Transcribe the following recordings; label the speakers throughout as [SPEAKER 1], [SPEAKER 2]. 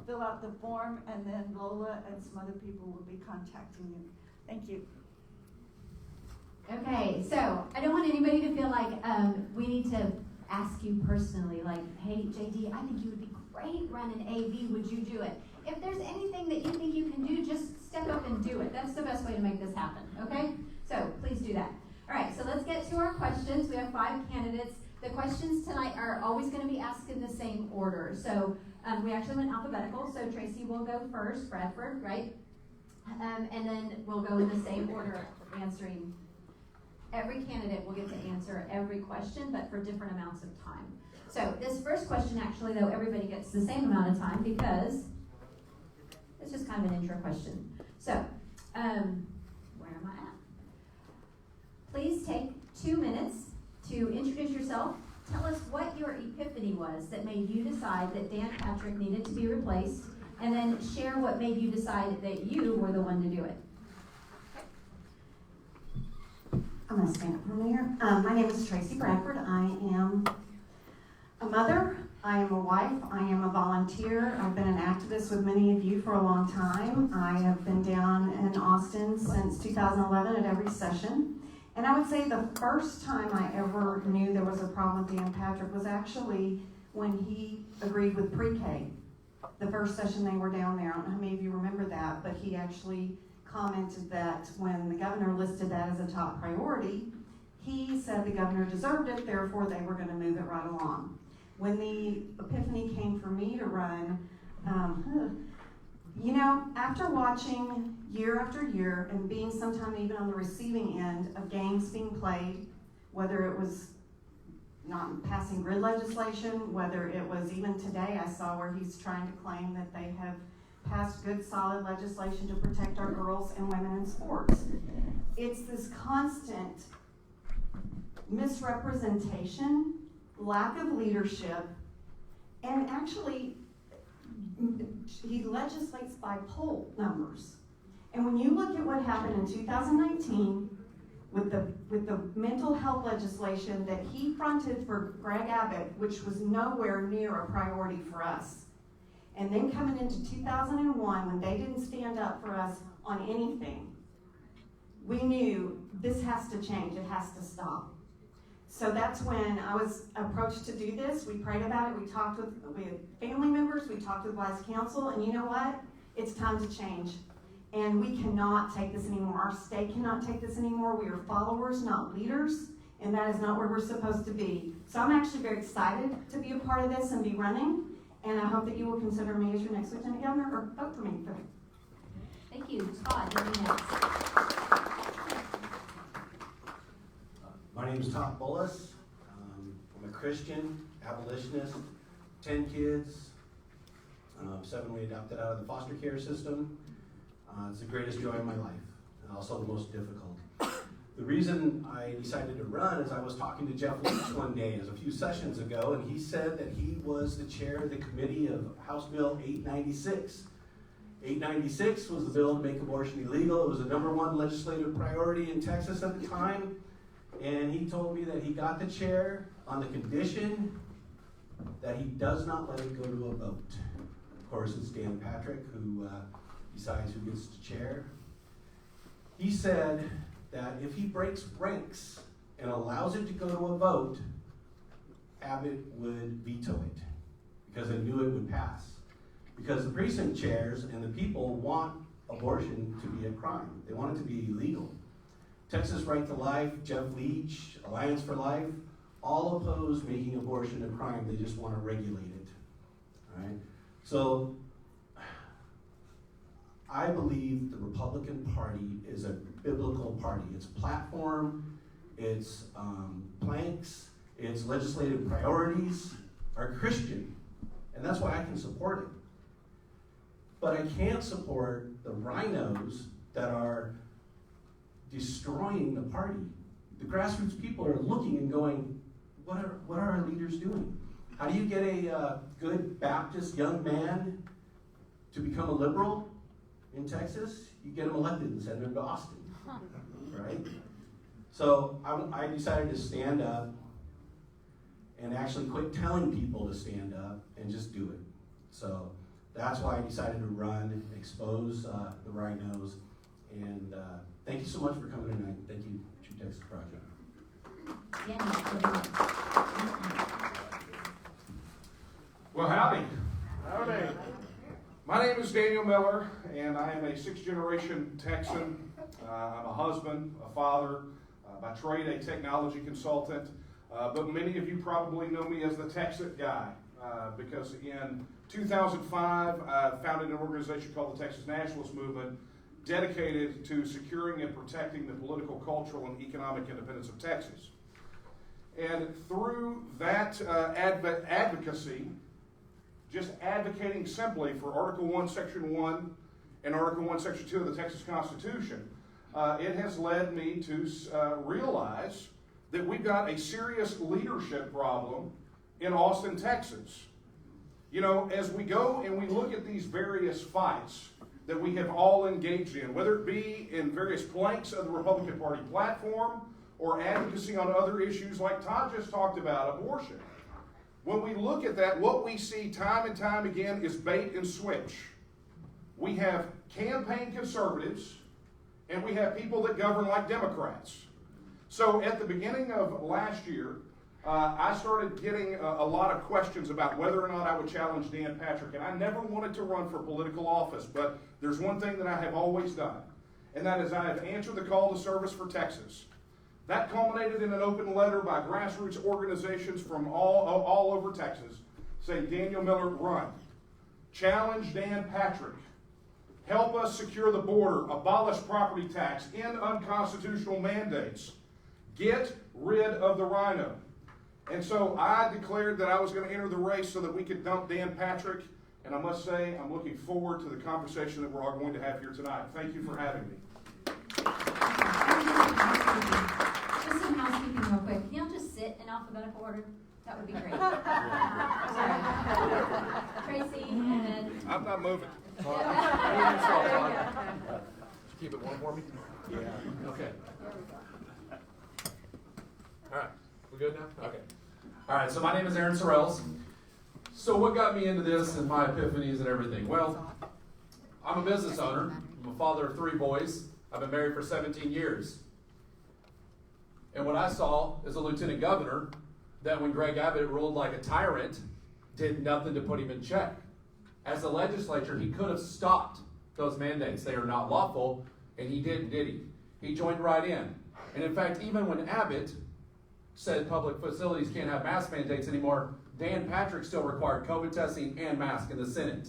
[SPEAKER 1] fill out the form, and then Lola and some other people will be contacting you. Thank you.
[SPEAKER 2] Okay, so I don't want anybody to feel like we need to ask you personally, like, hey, JD, I think you would be great running AV. Would you do it? If there's anything that you think you can do, just step up and do it. That's the best way to make this happen, okay? So please do that. All right, so let's get to our questions. We have 5 candidates. The questions tonight are always going to be asked in the same order. So we actually went alphabetical, so Tracy will go first, Bradford, right? And then we'll go in the same order, answering. Every candidate will get to answer every question, but for different amounts of time. So this first question, actually, though, everybody gets the same amount of time because it's just kind of an intro question. So, where am I at? Please take 2 minutes to introduce yourself. Tell us what your epiphany was that made you decide that Dan Patrick needed to be replaced, and then share what made you decide that you were the one to do it.
[SPEAKER 3] I'm going to stand up from here. My name is Tracy Bradford. I am a mother. I am a wife. I am a volunteer. I've been an activist with many of you for a long time. I have been down in Austin since 2011 at every session. And I would say the first time I ever knew there was a problem with Dan Patrick was actually when he agreed with pre-K. The first session they were down there. I don't know how many of you remember that, but he actually commented that when the governor listed that as a top priority, he said the governor deserved it, therefore they were going to move it right along. When the epiphany came for me to run, after watching year after year and being sometime even on the receiving end of games being played, whether it was not passing grid legislation, whether it was even today I saw where he's trying to claim that they have passed good, solid legislation to protect our girls and women in sports. It's this constant misrepresentation, lack of leadership, and actually, he legislates by poll numbers. And when you look at what happened in 2019 with the mental health legislation that he fronted for Greg Abbott, which was nowhere near a priority for us, and then coming into 2001, when they didn't stand up for us on anything, we knew this has to change, it has to stop. So that's when I was approached to do this. We prayed about it, we talked with family members, we talked with wise counsel, and you know what? It's time to change. And we cannot take this anymore. Our state cannot take this anymore. We are followers, not leaders, and that is not where we're supposed to be. So I'm actually very excited to be a part of this and be running. And I hope that you will consider me as your next lieutenant governor or vote for me.
[SPEAKER 2] Thank you. Todd, you're next.
[SPEAKER 4] My name is Todd Bullis. I'm a Christian, abolitionist, 10 kids, 7 we adopted out of the foster care system. It's the greatest joy of my life, and also the most difficult. The reason I decided to run is I was talking to Jeff Leach one day, a few sessions ago, and he said that he was the chair of the committee of House Bill 896. 896 was the bill to make abortion illegal. It was the #1 legislative priority in Texas at the time, and he told me that he got the chair on the condition that he does not let it go to a vote. Of course, it's Dan Patrick who decides who gets the chair. He said that if he breaks ranks and allows it to go to a vote, Abbott would veto it because they knew it would pass. Because the precinct chairs and the people want abortion to be a crime. They want it to be illegal. Texas Right to Life, Jeff Leach, Alliance for Life, all oppose making abortion a crime. They just want to regulate it. All right? So I believe the Republican Party is a biblical party. Its platform, its planks, its legislative priorities are Christian, and that's why I can support it. But I can't support the rhinos that are destroying the party. The grassroots people are looking and going, what are our leaders doing? How do you get a good Baptist young man to become a liberal in Texas? You get him elected and send him to Austin, right? So I decided to stand up and actually quit telling people to stand up and just do it. So That's why I decided to run, expose the rhinos, and thank you so much for coming tonight. Thank you, True Texas Project.
[SPEAKER 5] Well, howdy. Howdy. My name is Daniel Miller, and I am a sixth-generation Texan. I'm a husband, a father, by trade a technology consultant, but many of you probably know me as the Texit guy, because in 2005, I founded an organization called the Texas Nationalist Movement, dedicated to securing and protecting the political, cultural, and economic independence of Texas. And through that advocacy, just advocating simply for Article 1, Section 1, and Article 1, Section 2 of the Texas Constitution, it has led me to realize that we've got a serious leadership problem in Austin, Texas. You know, as we go and we look at these various fights that we have all engaged in, whether it be in various planks of the Republican Party platform or advocacy on other issues like Todd just talked about, abortion. When we look at that, what we see time and time again is bait and switch. We have campaign conservatives, and we have people that govern like Democrats. So at the beginning of last year, I started getting a lot of questions about whether or not I would challenge Dan Patrick. And I never wanted to run for political office, but there's one thing that I have always done, and that is I have answered the call to service for Texas. That culminated in an open letter by grassroots organizations from all over Texas saying, Daniel Miller, run. Challenge Dan Patrick. Help us secure the border, abolish property tax, end unconstitutional mandates. Get rid of the rhino. And so I declared that I was going to enter the race so that we could dump Dan Patrick. And I must say, I'm looking forward to the conversation that we're all going to have here tonight. Thank you for having me.
[SPEAKER 2] Just some housekeeping real quick. Can y'all just sit in alphabetical order? That would be great. Tracy, and then...
[SPEAKER 5] I'm not moving.
[SPEAKER 6] Keep it warm for me?
[SPEAKER 4] Yeah.
[SPEAKER 6] Okay. All right. We good now? Okay. All right, so my name is Aaron Sorells. So what got me into this and my epiphanies and everything? Well, I'm a business owner. I'm a father of 3 boys. I've been married for 17 years. And what I saw as a lieutenant governor, that when Greg Abbott ruled like a tyrant, did nothing to put him in check. As a legislature, he could have stopped those mandates. They are not lawful, and he didn't, did he? He joined right in. And in fact, even when Abbott said public facilities can't have mask mandates anymore, Dan Patrick still required COVID testing and mask in the Senate.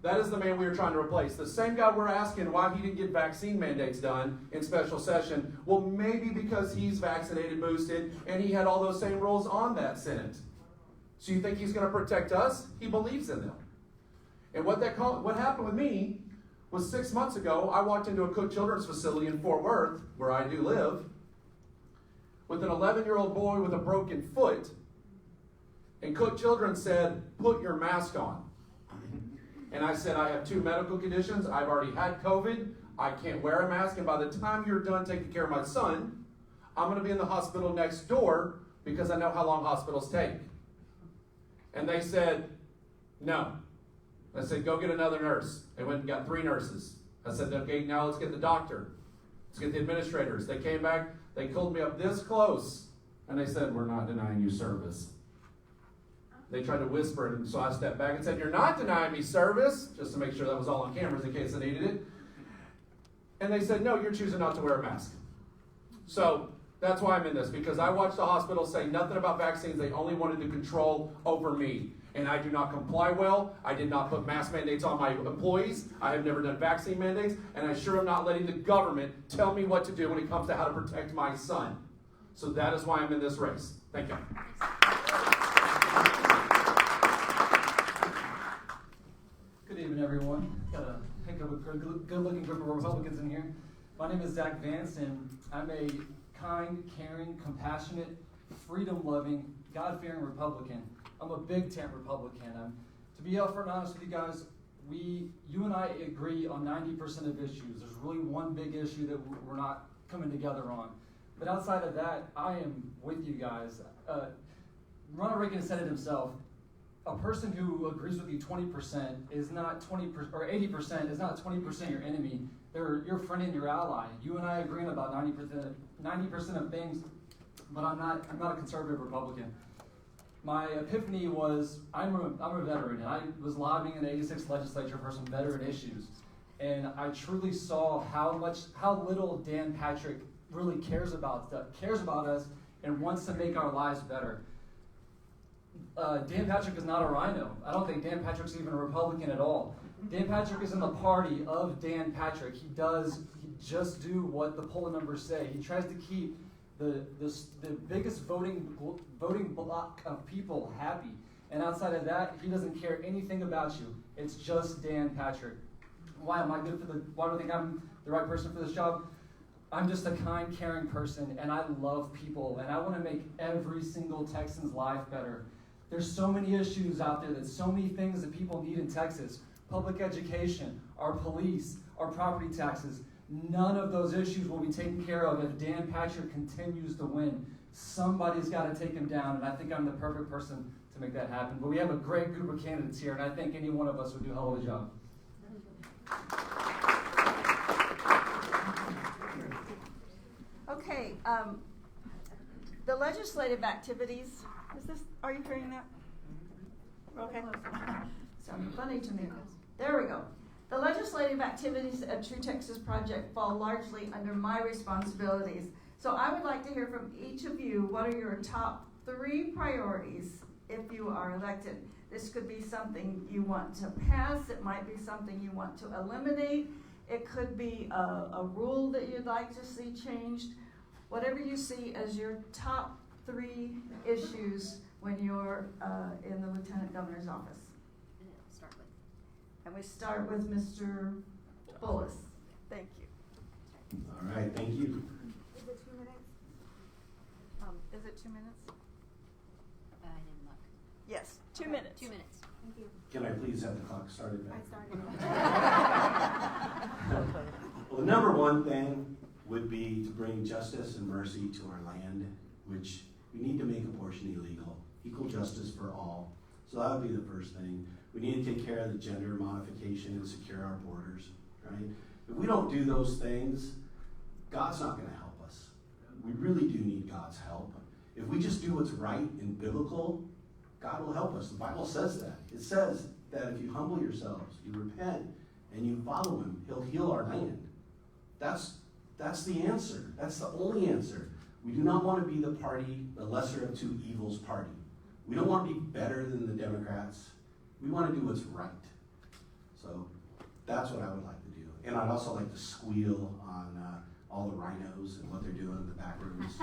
[SPEAKER 6] That is the man we are trying to replace. The same guy we're asking why he didn't get vaccine mandates done in special session. Well, maybe because he's vaccinated, boosted, and he had all those same rules on that Senate. So you think he's going to protect us? He believes in them. And what happened with me was 6 months ago, I walked into a Cook Children's facility in Fort Worth, where I do live, with an 11-year-old boy with a broken foot. And Cook Children said, put your mask on. And I said, I have 2 medical conditions. I've already had COVID. I can't wear a mask. And by the time you're done taking care of my son, I'm going to be in the hospital next door because I know how long hospitals take. And they said, no. I said, go get another nurse. They went and got 3 nurses. I said, okay, now let's get the doctor. Let's get the administrators. They came back. They pulled me up this close. And they said, we're not denying you service. They tried to whisper it, and so I stepped back and said, you're not denying me service, just to make sure that was all on cameras in case I needed it. And they said, no, you're choosing not to wear a mask. So that's why I'm in this, because I watched the hospital say nothing about vaccines. They only wanted to control over me. And I do not comply well. I did not put mask mandates on my employees. I have never done vaccine mandates. And I sure am not letting the government tell me what to do when it comes to how to protect my son. So that is why I'm in this race. Thank you.
[SPEAKER 7] Good evening, everyone. Got a heck of a good-looking group of Republicans in here. My name is Zach Vance, and I'm a kind, caring, compassionate, freedom-loving, God-fearing Republican. I'm a big tent Republican. To be upfront and honest with you guys, you and I agree on 90% of issues. There's really one big issue that we're not coming together on. But outside of that, I am with you guys. Ronald Reagan said it himself. a person who agrees with you 20% is not 20%, or 80% is not 20% your enemy. They're your friend and your ally. You and I agree on about 90% of things, but I'm not a conservative Republican. My epiphany was I'm a veteran, and I was lobbying in the 86th legislature for some veteran issues, and I truly saw how little Dan Patrick really cares about us and wants to make our lives better. Dan Patrick is not a rhino. I don't think Dan Patrick's even a Republican at all. Dan Patrick is in the party of Dan Patrick. He just do what the poll numbers say. He tries to keep the biggest voting block of people happy. And outside of that, he doesn't care anything about you. It's just Dan Patrick. Why am I good for why do I think I'm the right person for this job? I'm just a kind, caring person, and I love people, and I want to make every single Texan's life better. There's so many issues out there, there's so many things that people need in Texas. Public education, our police, our property taxes. None of those issues will be taken care of if Dan Patrick continues to win. Somebody's got to take him down, and I think I'm the perfect person to make that happen. But we have a great group of candidates here, and I think any one of us would do a hell of a job.
[SPEAKER 1] Okay, the legislative activities, are you hearing that? Okay. Sounded funny to me. There we go. The legislative activities of True Texas Project fall largely under my responsibilities. So I would like to hear from each of you, what are your top 3 priorities if you are elected? This could be something you want to pass. It might be something you want to eliminate. It could be a rule that you'd like to see changed. Whatever you see as your top 3 issues when you're in the Lieutenant Governor's office. And we start with Mr. Bullis. Thank you.
[SPEAKER 4] All right, thank you.
[SPEAKER 1] Is it 2 minutes? Is it 2 minutes?
[SPEAKER 8] I didn't look.
[SPEAKER 1] Yes, 2 minutes.
[SPEAKER 8] 2 minutes.
[SPEAKER 1] Thank you.
[SPEAKER 4] Can I please have the clock started back?
[SPEAKER 1] I started.
[SPEAKER 4] Well, the number one thing would be to bring justice and mercy to our land, which we need to make abortion illegal, equal justice for all. So that would be the first thing. We need to take care of the gender modification and secure our borders, right? If we don't do those things, God's not going to help us. We really do need God's help. If we just do what's right and biblical, God will help us. The Bible says that. It says that if you humble yourselves, you repent, and you follow Him, He'll heal our land. That's the answer. That's the only answer. We do not want to be the lesser of two evils party. We don't want to be better than the Democrats. We want to do what's right. So that's what I would like to do. And I'd also like to squeal on all the rhinos and what they're doing in the back rooms.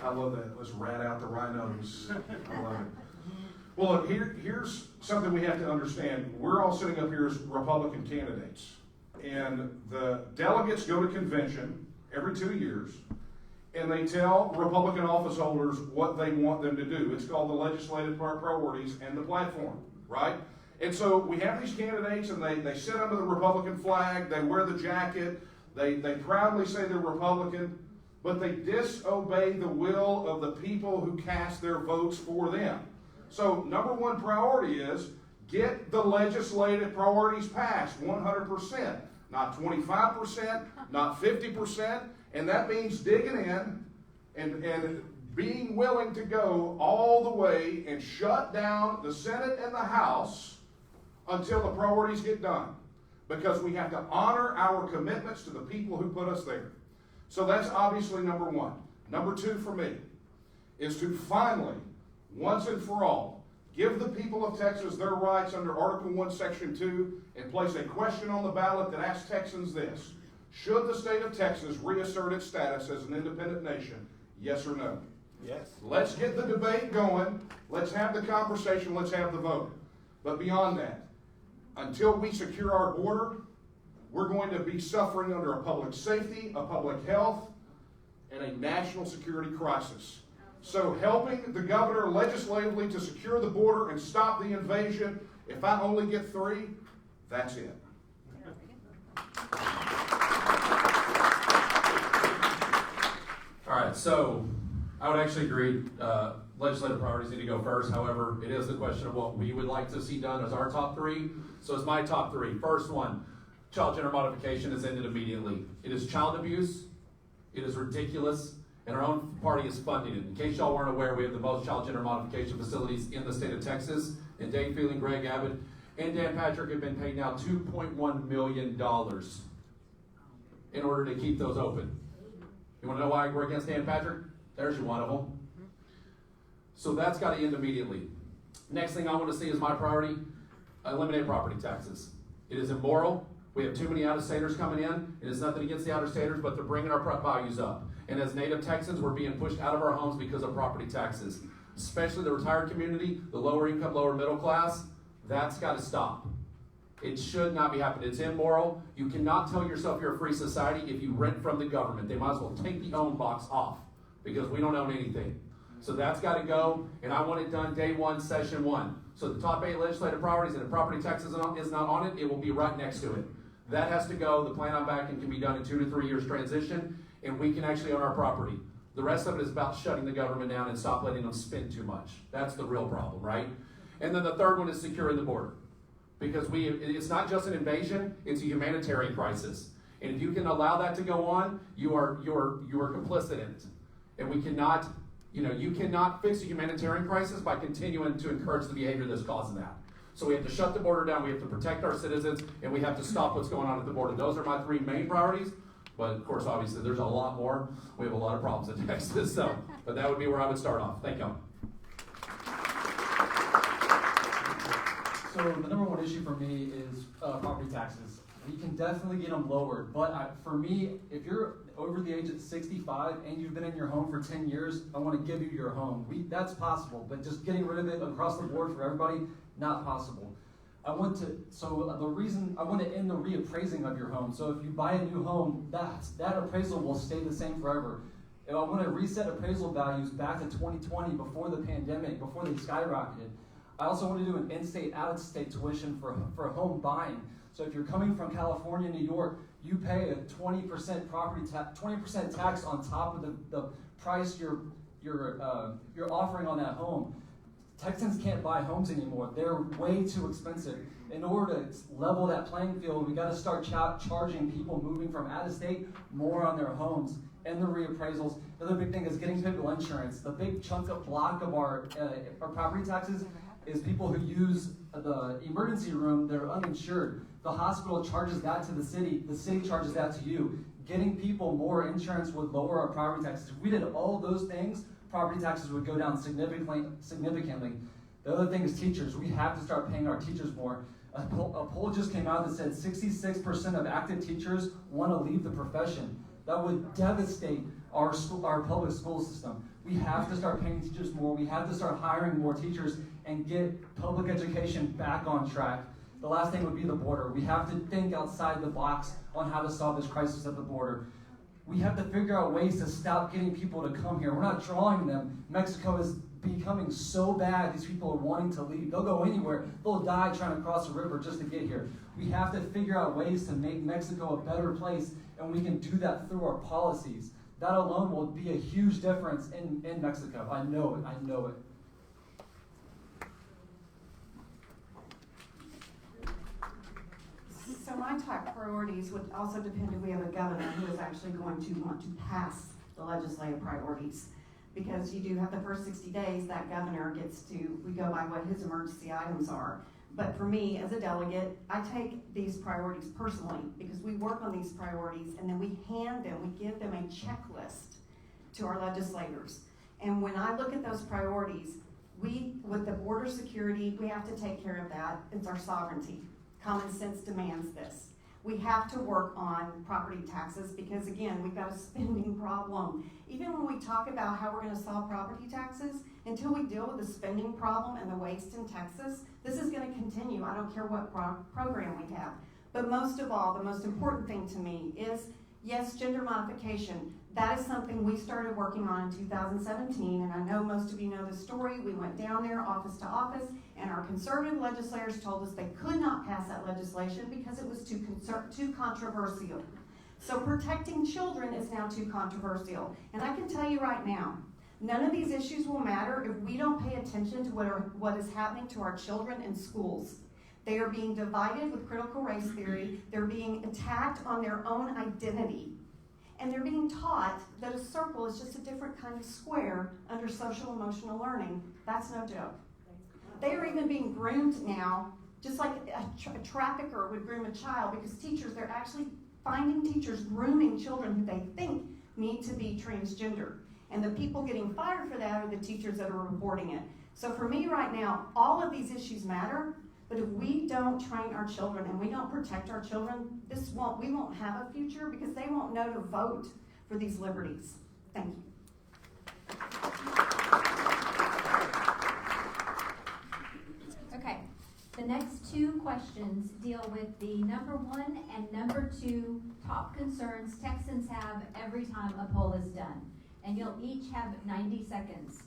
[SPEAKER 5] I love that. Let's rat out the rhinos. I love it. Well, look, here's something we have to understand. We're all sitting up here as Republican candidates. And the delegates go to convention every 2 years, and they tell Republican office holders what they want them to do. It's called the legislative priorities and the platform, right? And so we have these candidates, and they sit under the Republican flag, they wear the jacket, they proudly say they're Republican, but they disobey the will of the people who cast their votes for them. So number one priority is get the legislative priorities passed 100%, not 25%, not 50%, and that means digging in and being willing to go all the way and shut down the Senate and the House until the priorities get done. Because we have to honor our commitments to the people who put us there. So that's obviously number one. Number two for me is to finally, once and for all, give the people of Texas their rights under Article 1, Section 2, and place a question on the ballot that asks Texans this: should the state of Texas reassert its status as an independent nation? Yes or no?
[SPEAKER 4] Yes.
[SPEAKER 5] Let's get the debate going. Let's have the conversation. Let's have the vote. But beyond that, until we secure our border, we're going to be suffering under a public safety, a public health, and a national security crisis. So helping the governor legislatively to secure the border and stop the invasion, if I only get 3, that's it.
[SPEAKER 6] All right, right, so I would actually agree, legislative priorities need to go first. However, it is the question of what we would like to see done as our top three. So it's my top three. First one, child gender modification is ended immediately. It is child abuse, it is ridiculous, and our own party is funding it. In case y'all weren't aware, we have the most child gender modification facilities in the state of Texas. And Dave Feeling, Greg Abbott, and Dan Patrick have been paid now $2.1 million in order to keep those open. You want to know why we're against Dan Patrick? There's your one of them. So that's got to end immediately. Next thing I want to see is my priority, eliminate property taxes. It is immoral. We have too many out-of-staters coming in. It is nothing against the out-of-staters, but they're bringing our values up. And as native Texans, we're being pushed out of our homes because of property taxes, especially the retired community, the lower income, lower middle class. That's got to stop. It should not be happening. It's immoral. You cannot tell yourself you're a free society if you rent from the government. They might as well take the own box off because we don't own anything. So that's got to go, and I want it done day one, session one. So the top 8 legislative priorities, and if property taxes is not on it, it will be right next to it. That has to go. The plan I'm backing can be done in 2 to 3 years transition, and we can actually own our property. The rest of it is about shutting the government down and stop letting them spend too much. That's the real problem, right? And then the third one is securing the border. Because it's not just an invasion, it's a humanitarian crisis. And if you can allow that to go on, you are complicit in it. And we cannot, you cannot fix a humanitarian crisis by continuing to encourage the behavior that's causing that. So we have to shut the border down, we have to protect our citizens, and we have to stop what's going on at the border. Those are my 3 main priorities. But of course, obviously, there's a lot more. We have a lot of problems in Texas, but that would be where I would start off. Thank you.
[SPEAKER 7] So the number one issue for me is property taxes. We can definitely get them lowered, but for me, if you're over the age of 65 and you've been in your home for 10 years, I want to give you your home. That's possible, but just getting rid of it across the board for everybody, not possible. I want to end the reappraising of your home. So if you buy a new home, that appraisal will stay the same forever. And I want to reset appraisal values back to 2020 before the pandemic, before they skyrocketed. I also want to do an in-state, out-of-state tuition for home buying. So if you're coming from California, New York, you pay a 20% 20% tax on top of the price you're offering on that home. Texans can't buy homes anymore. They're way too expensive. In order to level that playing field, we got to start charging people moving from out-of-state more on their homes and the reappraisals. The other big thing is getting people insurance. The big block of our property taxes is people who use the emergency room that are uninsured. The hospital charges that to the city charges that to you. Getting people more insurance would lower our property taxes. If we did all those things, property taxes would go down significantly. The other thing is teachers. We have to start paying our teachers more. A poll just came out that said 66% of active teachers want to leave the profession. That would devastate our public school system. We have to start paying teachers more. We have to start hiring more teachers and get public education back on track. The last thing would be the border. We have to think outside the box on how to solve this crisis at the border. We have to figure out ways to stop getting people to come here. We're not drawing them. Mexico is becoming so bad, these people are wanting to leave. They'll go anywhere. They'll die trying to cross the river just to get here. We have to figure out ways to make Mexico a better place, and we can do that through our policies. That alone will be a huge difference in Mexico. I know it.
[SPEAKER 3] So my top priorities would also depend if we have a governor who is actually going to want to pass the legislative priorities. Because you do have the first 60 days, that governor we go by what his emergency items are. But for me, as a delegate, I take these priorities personally because we work on these priorities and then we give them a checklist to our legislators. And when I look at those priorities, with the border security, we have to take care of that. It's our sovereignty. Common sense demands this. We have to work on property taxes because, again, we've got a spending problem. Even when we talk about how we're going to solve property taxes, until we deal with the spending problem and the waste in Texas, this is going to continue. I don't care what program we have. But most of all, the most important thing to me is, yes, gender modification. That is something we started working on in 2017, and I know most of you know the story. We went down there office to office, and our conservative legislators told us they could not pass that legislation because it was too controversial. So protecting children is now too controversial. And I can tell you right now, none of these issues will matter if we don't pay attention to what is happening to our children in schools. They are being divided with critical race theory. They're being attacked on their own identity. And they're being taught that a circle is just a different kind of square under social emotional learning. That's no joke. They are even being groomed now, just like a trafficker would groom a child, because they're actually finding teachers grooming children who they think need to be transgender. And the people getting fired for that are the teachers that are reporting it. So for me right now, all of these issues matter, but if we don't train our children and we don't protect our children, we won't have a future, because they won't know to vote for these liberties. Thank you.
[SPEAKER 2] Okay, the next two questions deal with the number 1 and number 2 top concerns Texans have every time a poll is done. And you'll each have 90 seconds.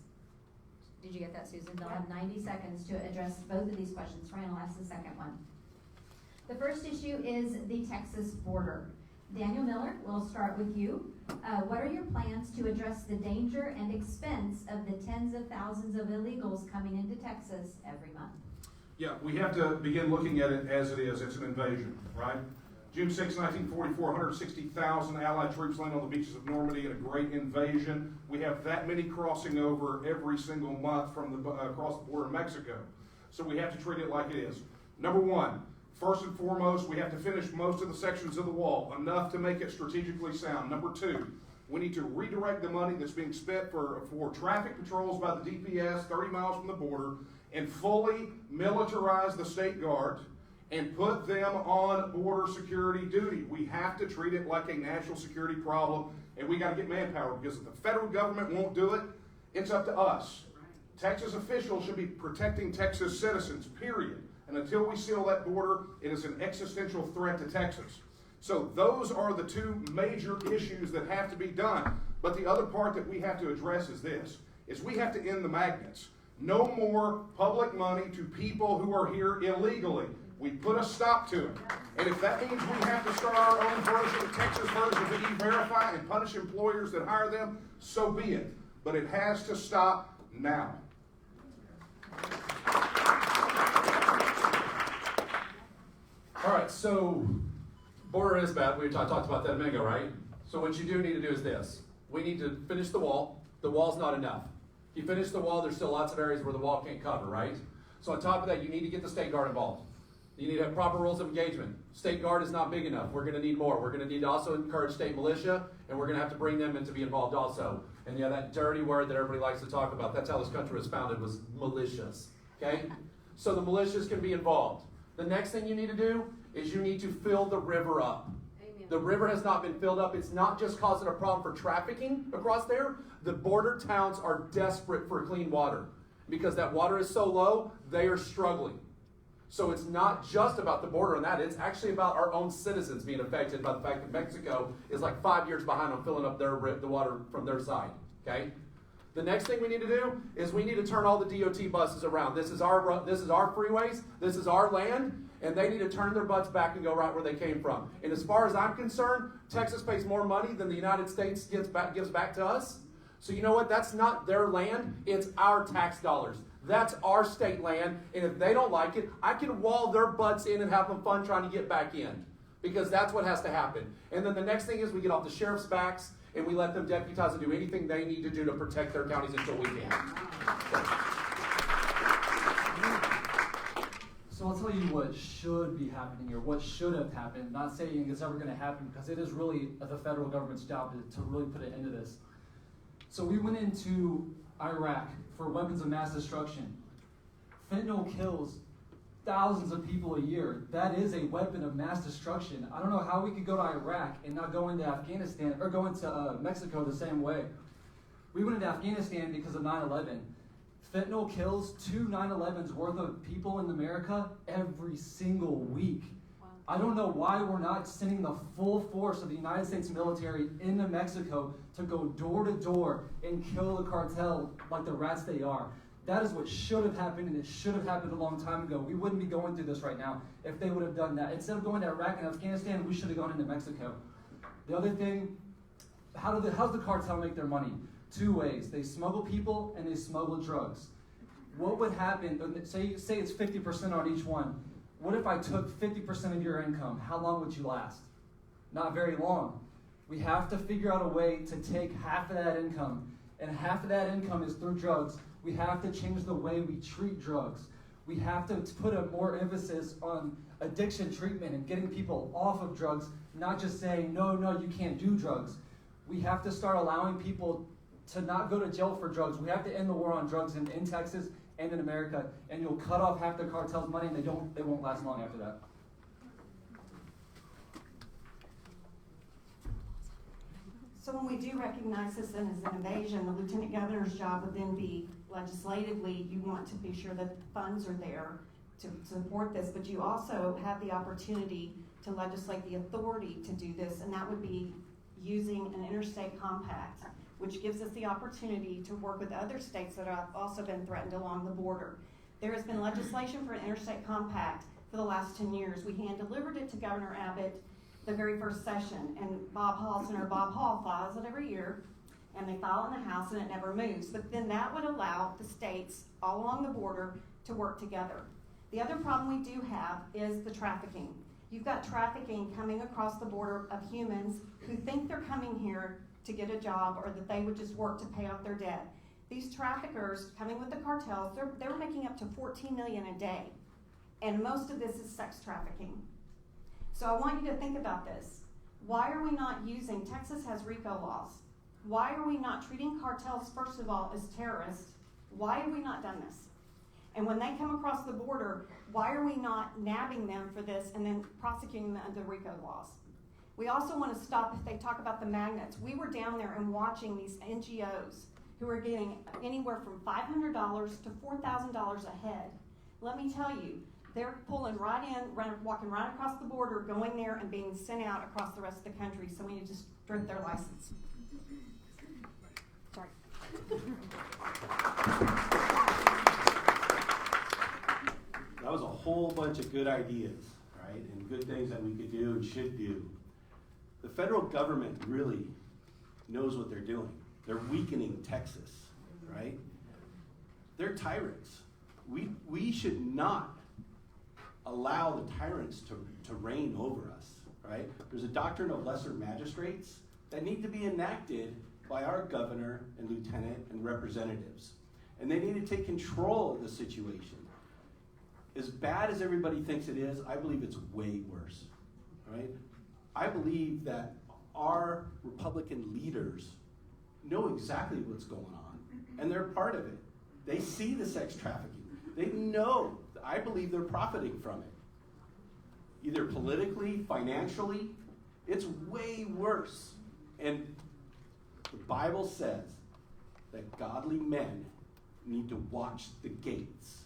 [SPEAKER 2] Did you get that, Susan? They'll have 90 seconds to address both of these questions. Ryan will ask the second one. The first issue is the Texas border. Daniel Miller, we'll start with you. What are your plans to address the danger and expense of the tens of thousands of illegals coming into Texas every month?
[SPEAKER 5] Yeah, we have to begin looking at it as it is. It's an invasion, right? June 6, 1944, 160,000 Allied troops land on the beaches of Normandy in a great invasion. We have that many crossing over every single month from across the border of Mexico. So we have to treat it like it is. Number 1, first and foremost, we have to finish most of the sections of the wall, enough to make it strategically sound. Number 2, we need to redirect the money that's being spent for traffic patrols by the DPS 30 miles from the border and fully militarize the state guard and put them on border security duty. We have to treat it like a national security problem, and we got to get manpower, because if the federal government won't do it, it's up to us. Texas officials should be protecting Texas citizens, period. And until we seal that border, it is an existential threat to Texas. So those are the two major issues that have to be done. But the other part that we have to address is this, is we have to end the magnets. No more public money to people who are here illegally. We put a stop to it. And if that means we have to start our own version, the Texas version of E-Verify, and punish employers that hire them, so be it. But it has to stop now.
[SPEAKER 6] All right, so border is bad. We talked about that a minute ago, right? So what you do need to do is this. We need to finish the wall. The wall's not enough. If you finish the wall, there's still lots of areas where the wall can't cover, right? So on top of that, you need to get the state guard involved. You need to have proper rules of engagement. State guard is not big enough. We're going to need more. We're going to need to also encourage state militia, and we're going to have to bring them in to be involved also. And yeah, that dirty word that everybody likes to talk about, that's how this country was founded, was militias, okay? So the militias can be involved. The next thing you need to do is you need to fill the river up. Amen. The river has not been filled up. It's not just causing a problem for trafficking across there. The border towns are desperate for clean water. Because that water is so low, they are struggling. So it's not just about the border and that. It's actually about our own citizens being affected by the fact that Mexico is like 5 years behind on filling up the water from their side. Okay? The next thing we need to do is we need to turn all the DOT buses around. This is our freeways. This is our land. And they need to turn their butts back and go right where they came from. And as far as I'm concerned, Texas pays more money than the United States gives back to us. So you know what? That's not their land. It's our tax dollars. That's our state land. And if they don't like it, I can wall their butts in and have them fun trying to get back in. Because that's what has to happen. And then the next thing is we get off the sheriff's backs and we let them deputize and do anything they need to do to protect their counties until we can.
[SPEAKER 7] So I'll tell you what should be happening here, what should have happened. Not saying it's ever going to happen, because it is really the federal government's job to really put an end to this. So we went into Iraq for weapons of mass destruction. Fentanyl kills thousands of people a year. That is a weapon of mass destruction. I don't know how we could go to Iraq and not go into Afghanistan or go into Mexico the same way. We went into Afghanistan because of 9/11. Fentanyl kills 2 9/11s worth of people in America every single week. Wow. I don't know why we're not sending the full force of the United States military into Mexico to go door to door and kill the cartel like the rats they are. That is what should have happened, and it should have happened a long time ago. We wouldn't be going through this right now if they would have done that. Instead of going to Iraq and Afghanistan, we should have gone into Mexico. The other thing, how's the cartel make their money? 2 ways. They smuggle people and they smuggle drugs. What would happen, say it's 50% on each one. What if I took 50% of your income? How long would you last? Not very long. We have to figure out a way to take half of that income, and half of that income is through drugs. We have to change the way we treat drugs. We have to put a more emphasis on addiction treatment and getting people off of drugs, not just saying, no, you can't do drugs. We have to start allowing people to not go to jail for drugs. We have to end the war on drugs in Texas and in America, and you'll cut off half the cartel's money, and they won't last long after that.
[SPEAKER 3] So when we do recognize this as an invasion, the lieutenant governor's job would then be legislatively, you want to be sure that funds are there to support this, but you also have the opportunity to legislate the authority to do this, and that would be using an interstate compact, which gives us the opportunity to work with other states that have also been threatened along the border. There has been legislation for an interstate compact for the last 10 years. We hand-delivered it to Governor Abbott the very first session, and Senator Bob Hall files it every year, and they file it in the House, and it never moves. But then that would allow the states all along the border to work together. The other problem we do have is the trafficking. You've got trafficking coming across the border of humans who think they're coming here to get a job or that they would just work to pay off their debt. These traffickers coming with the cartels, they're making up to $14 million a day. And most of this is sex trafficking. So I want you to think about this. Why are we not using, Texas has RICO laws. Why are we not treating cartels, first of all, as terrorists? Why have we not done this? And when they come across the border, why are we not nabbing them for this and then prosecuting them under RICO laws? We also want to stop, if they talk about the magnets. We were down there and watching these NGOs who are getting anywhere from $500 to $4,000 a head. Let me tell you, they're pulling right in, walking right across the border, going there and being sent out across the rest of the country. So we need to strip their license. Sorry.
[SPEAKER 4] That was a whole bunch of good ideas, right? And good things that we could do and should do. The federal government really knows what they're doing. They're weakening Texas, right? They're tyrants. We should not allow the tyrants to reign over us, right? There's a doctrine of lesser magistrates that need to be enacted by our governor and lieutenant and representatives. And they need to take control of the situation. As bad as everybody thinks it is, I believe it's way worse, right? I believe that our Republican leaders know exactly what's going on, and they're part of it. They see the sex trafficking. They know. I believe they're profiting from it. Either politically, financially, it's way worse. And the Bible says that godly men need to watch the gates.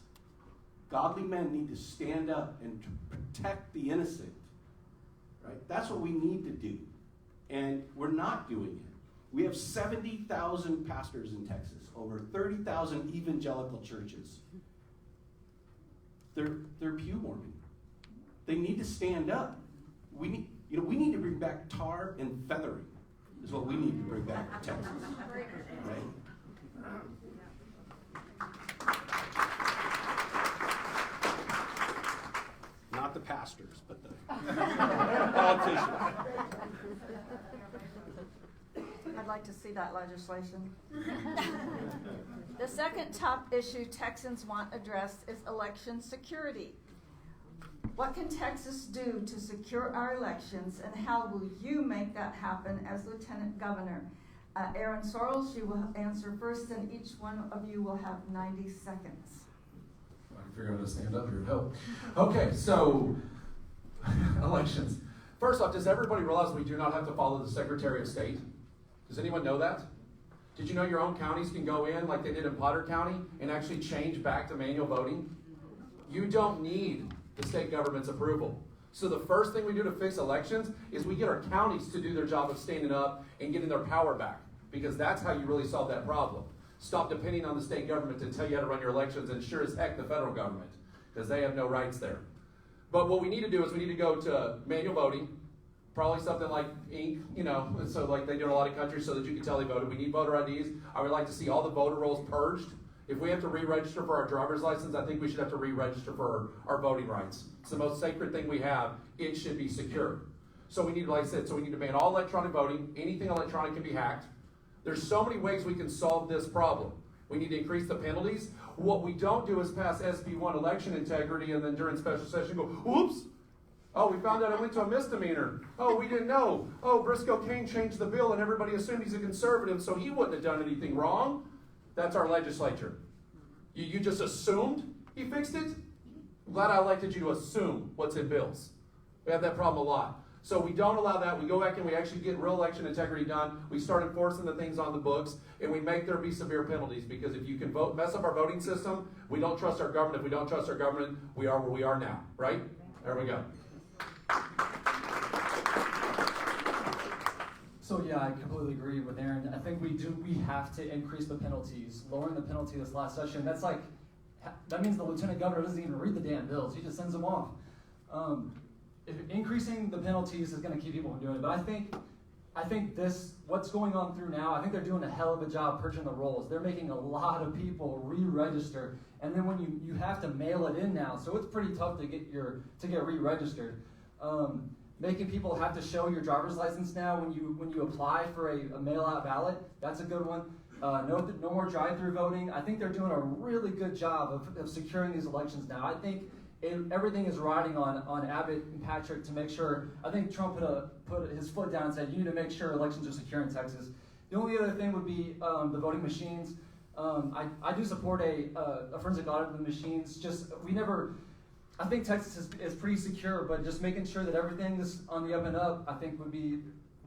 [SPEAKER 4] Godly men need to stand up and to protect the innocent. Right? That's what we need to do. And we're not doing it. We have 70,000 pastors in Texas, over 30,000 evangelical churches. They're pew warming. They need to stand up. We need to bring back tar and feathering is what we need to bring back to Texas. Right? Not the pastors, but the politicians.
[SPEAKER 1] I'd like to see that legislation. The second top issue Texans want addressed is election security. What can Texas do to secure our elections, and how will you make that happen as Lieutenant Governor? Aaron Sorells, you will answer first, and each one of you will have 90 seconds.
[SPEAKER 6] I can figure out how to stand up here to help. Okay, so elections. First off, does everybody realize we do not have to follow the Secretary of State? Does anyone know that? Did you know your own counties can go in like they did in Potter County and actually change back to manual voting? You don't need the state government's approval. So the first thing we do to fix elections is we get our counties to do their job of standing up and getting their power back, because that's how you really solve that problem. Stop depending on the state government to tell you how to run your elections, and sure as heck the federal government, because they have no rights there. But what we need to do is we need to go to manual voting, Probably something like ink, so like they do in a lot of countries so that you can tell they voted. We need voter IDs. I would like to see all the voter rolls purged. If we have to re-register for our driver's license, I think we should have to re-register for our voting rights. It's the most sacred thing we have. It should be secure. So we need, like I said, so we need to ban all electronic voting. Anything electronic can be hacked. There's so many ways we can solve this problem. We need to increase the penalties. What we don't do is pass SB1 election integrity and then during special session go, whoops, oh, we found out it went to a misdemeanor. Oh, we didn't know. Oh, Briscoe Kane changed the bill and everybody assumed he's a conservative, so he wouldn't have done anything wrong. That's our legislature. You just assumed he fixed it? I'm glad I elected you to assume what's in bills. We have that problem a lot. So we don't allow that. We go back and we actually get real election integrity done. We start enforcing the things on the books, and we make there be severe penalties, because if you can mess up our voting system, we don't trust our government. If we don't trust our government, we are where we are now, right? There we go.
[SPEAKER 7] So yeah, I completely agree with Aaron. I think we have to increase the penalties. Lowering the penalty this last session, that means the lieutenant governor doesn't even read the damn bills. He just sends them off. Increasing the penalties is going to keep people from doing it. But I think what's going on through now, I think they're doing a hell of a job purging the rolls. They're making a lot of people re-register, and then when you have to mail it in now, so it's pretty tough to get re-registered. Making people have to show your driver's license now when you apply for a mail-out ballot. That's a good one. No more drive-through voting. I think they're doing a really good job of securing these elections now. I think everything is riding on Abbott and Patrick to make sure. I think Trump put his foot down and said, you need to make sure elections are secure in Texas. The only other thing would be the voting machines. I do support a forensic audit of the machines. I think Texas is pretty secure, but just making sure that everything is on the up and up, I think would be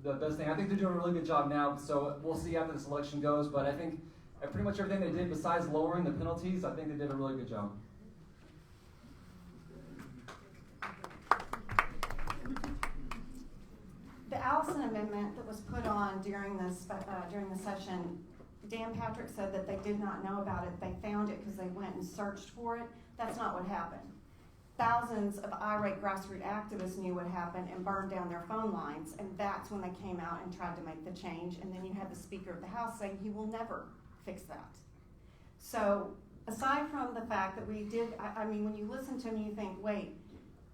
[SPEAKER 7] the best thing. I think they're doing a really good job now, so we'll see after this election goes, but I think pretty much everything they did besides lowering the penalties, I think they did a really good job.
[SPEAKER 3] The Allison Amendment that was put on during the session, Dan Patrick said that they did not know about it. They found it because they went and searched for it. That's not what happened. Thousands of irate grassroots activists knew what happened and burned down their phone lines, and that's when they came out and tried to make the change, and then you had the Speaker of the House saying he will never fix that. So aside from the fact that we did, when you listen to me, you think, wait,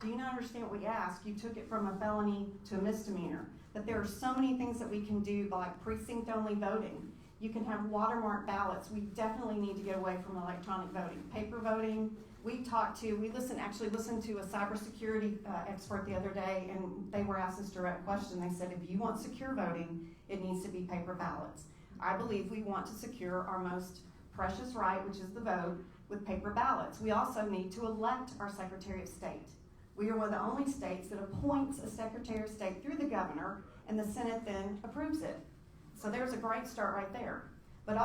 [SPEAKER 3] do you not understand what we asked? You took it from a felony to a misdemeanor. That there are so many things that we can do, like precinct-only voting. You can have watermark ballots. We definitely need to get away from electronic voting. Paper voting, we actually listened to a cybersecurity expert the other day, and they were asked this direct question. They said, if you want secure voting, it needs to be paper ballots. I believe we want to secure our most precious right, which is the vote, with paper ballots. We also need to elect our Secretary of State. We are one of the only states that appoints a Secretary of State through the governor, and the Senate then approves it. So there's a great start right there. But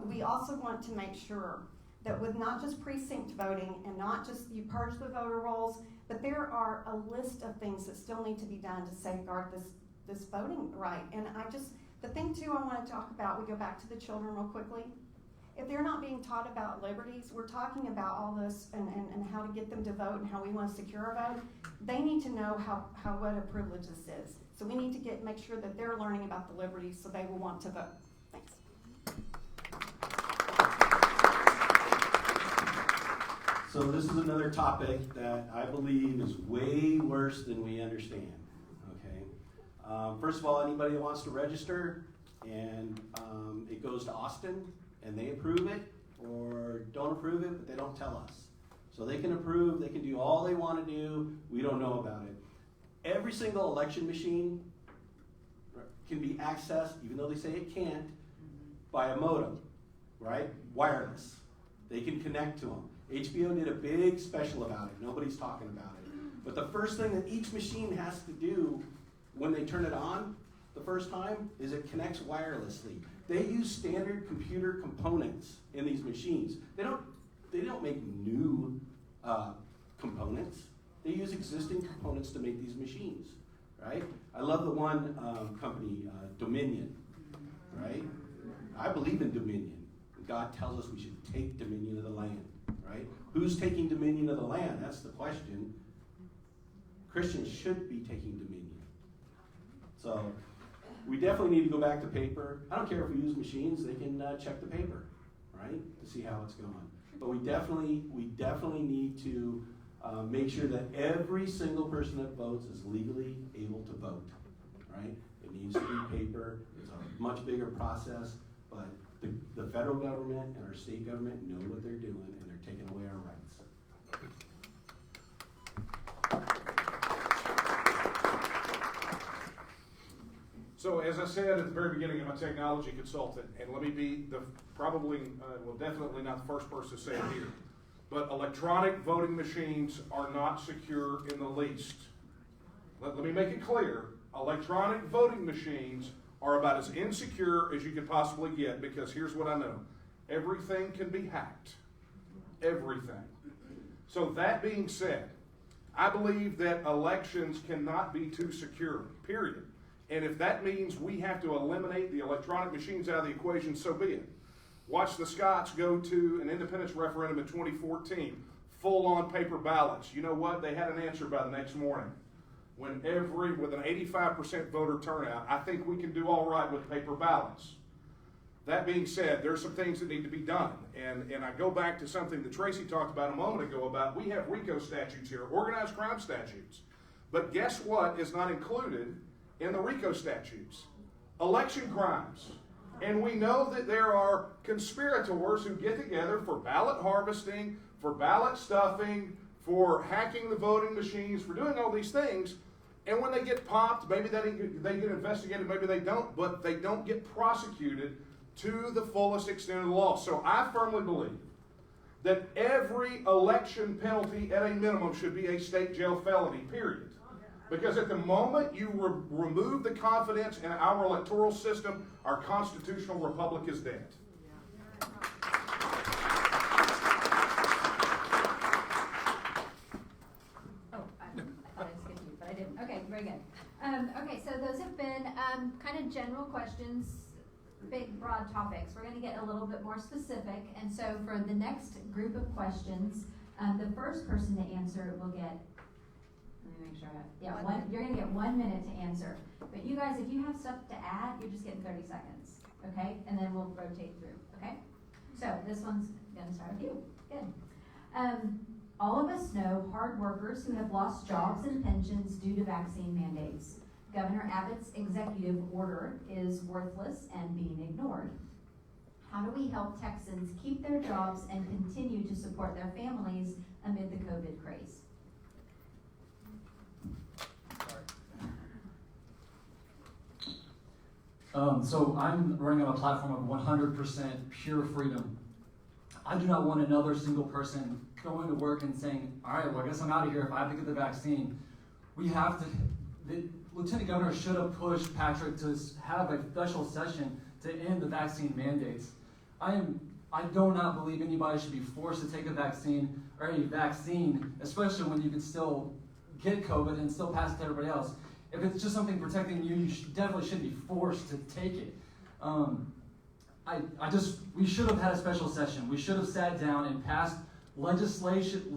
[SPEAKER 3] we also want to make sure that with not just precinct voting and not just you purge the voter rolls, but there are a list of things that still need to be done to safeguard this voting right. And the thing too I want to talk about, we go back to the children real quickly. If they're not being taught about liberties, we're talking about all this and how to get them to vote and how we want to secure a vote. They need to know what a privilege this is. So we need to make sure that they're learning about the liberties so they will want to vote. Thanks.
[SPEAKER 4] So this is another topic that I believe is way worse than we understand. Okay. First of all, anybody that wants to register and it goes to Austin and they approve it or don't approve it, but they don't tell us. So they can approve, they can do all they want to do, we don't know about it. Every single election machine can be accessed, even though they say it can't, by a modem, right? Wireless. They can connect to them. HBO did a big special about it. Nobody's talking about it. But the first thing that each machine has to do when they turn it on the first time is it connects wirelessly. They use standard computer components in these machines. They don't make new components. They use existing components to make these machines, right? I love the one company, Dominion, right? I believe in dominion. God tells us we should take dominion of the land, right? Who's taking dominion of the land? That's the question. Christians should be taking dominion. So we definitely need to go back to paper. I don't care if we use machines, they can check the paper, right, to see how it's going. But we definitely need to make sure that every single person that votes is legally able to vote, right? It needs to be paper. It's a much bigger process, but the federal government and our state government know what they're doing, and they're taking away our rights.
[SPEAKER 5] So as I said at the very beginning, I'm a technology consultant, and let me be definitely not the first person to say it here, but electronic voting machines are not secure in the least. Let me make it clear, electronic voting machines are about as insecure as you could possibly get, because here's what I know. Everything can be hacked. Everything. So that being said, I believe that elections cannot be too secure, period. And if that means we have to eliminate the electronic machines out of the equation, so be it. Watch the Scots go to an independence referendum in 2014, full-on paper ballots. You know what? They had an answer by the next morning. With an 85% voter turnout, I think we can do all right with paper ballots. That being said, there's some things that need to be done. And I go back to something that Tracy talked about a moment ago about we have RICO statutes here, organized crime statutes. But guess what is not included in the RICO statutes? Election crimes. And we know that there are conspirators who get together for ballot harvesting, for ballot stuffing, for hacking the voting machines, for doing all these things. And when they get popped, maybe they get investigated, maybe they don't, but they don't get prosecuted to the fullest extent of the law. So I firmly believe that every election penalty at a minimum should be a state jail felony, period. Because at the moment you remove the confidence in our electoral system, our constitutional republic is dead.
[SPEAKER 2] Oh, I thought I skipped you, but I didn't. Okay, very good. Okay, so those have been kind of general questions, big, broad topics. We're going to get a little bit more specific. And so for the next group of questions, the first person to answer will get, let me make sure you're going to get 1 minute to answer. But you guys, if you have stuff to add, you're just getting 30 seconds, okay? And then we'll rotate through, okay? So this one's going to start with you. Good. All of us know hard workers who have lost jobs and pensions due to vaccine mandates. Governor Abbott's executive order is worthless and being ignored. How do we help Texans keep their jobs and continue to support their families amid the COVID craze?
[SPEAKER 7] So I'm running on a platform of 100% pure freedom. I do not want another single person going to work and saying, all right, well, I guess I'm out of here if I have to get the vaccine. The Lieutenant Governor should have pushed Patrick to have a special session to end the vaccine mandates. I do not believe anybody should be forced to take a vaccine, especially when you can still get COVID and still pass it to everybody else. If it's just something protecting you, definitely shouldn't be forced to take it. We should have had a special session. We should have sat down and passed legislation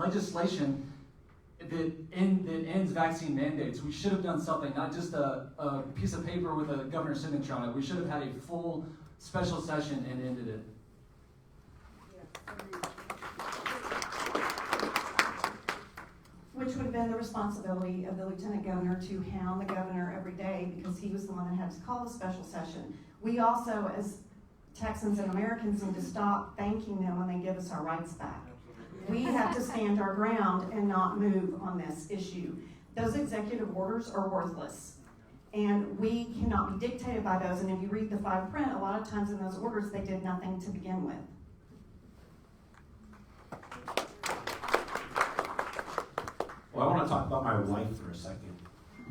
[SPEAKER 7] that ends vaccine mandates. We should have done something, not just a piece of paper with a governor's signature on it. We should have had a full special session and ended it.
[SPEAKER 3] Which would have been the responsibility of the lieutenant governor to hound the governor every day, because he was the one that had to call the special session. We also, as Texans and Americans, need to stop thanking them when they give us our rights back. We have to stand our ground and not move on this issue. Those executive orders are worthless, and we cannot be dictated by those. And if you read the fine print, a lot of times in those orders, they did nothing to begin with.
[SPEAKER 4] Well, I want to talk about my wife for a second,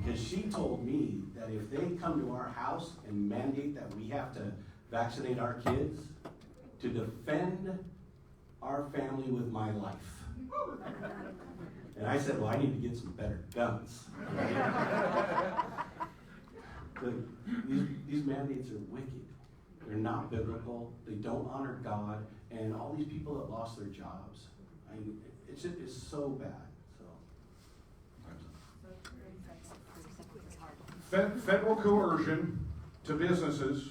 [SPEAKER 4] because she told me that if they come to our house and mandate that we have to vaccinate our kids, to defend our family with my life. And I said, well, I need to get some better guns. These mandates are wicked. They're not biblical. They don't honor God. And all these people that lost their jobs, it's so bad.
[SPEAKER 5] federal coercion to businesses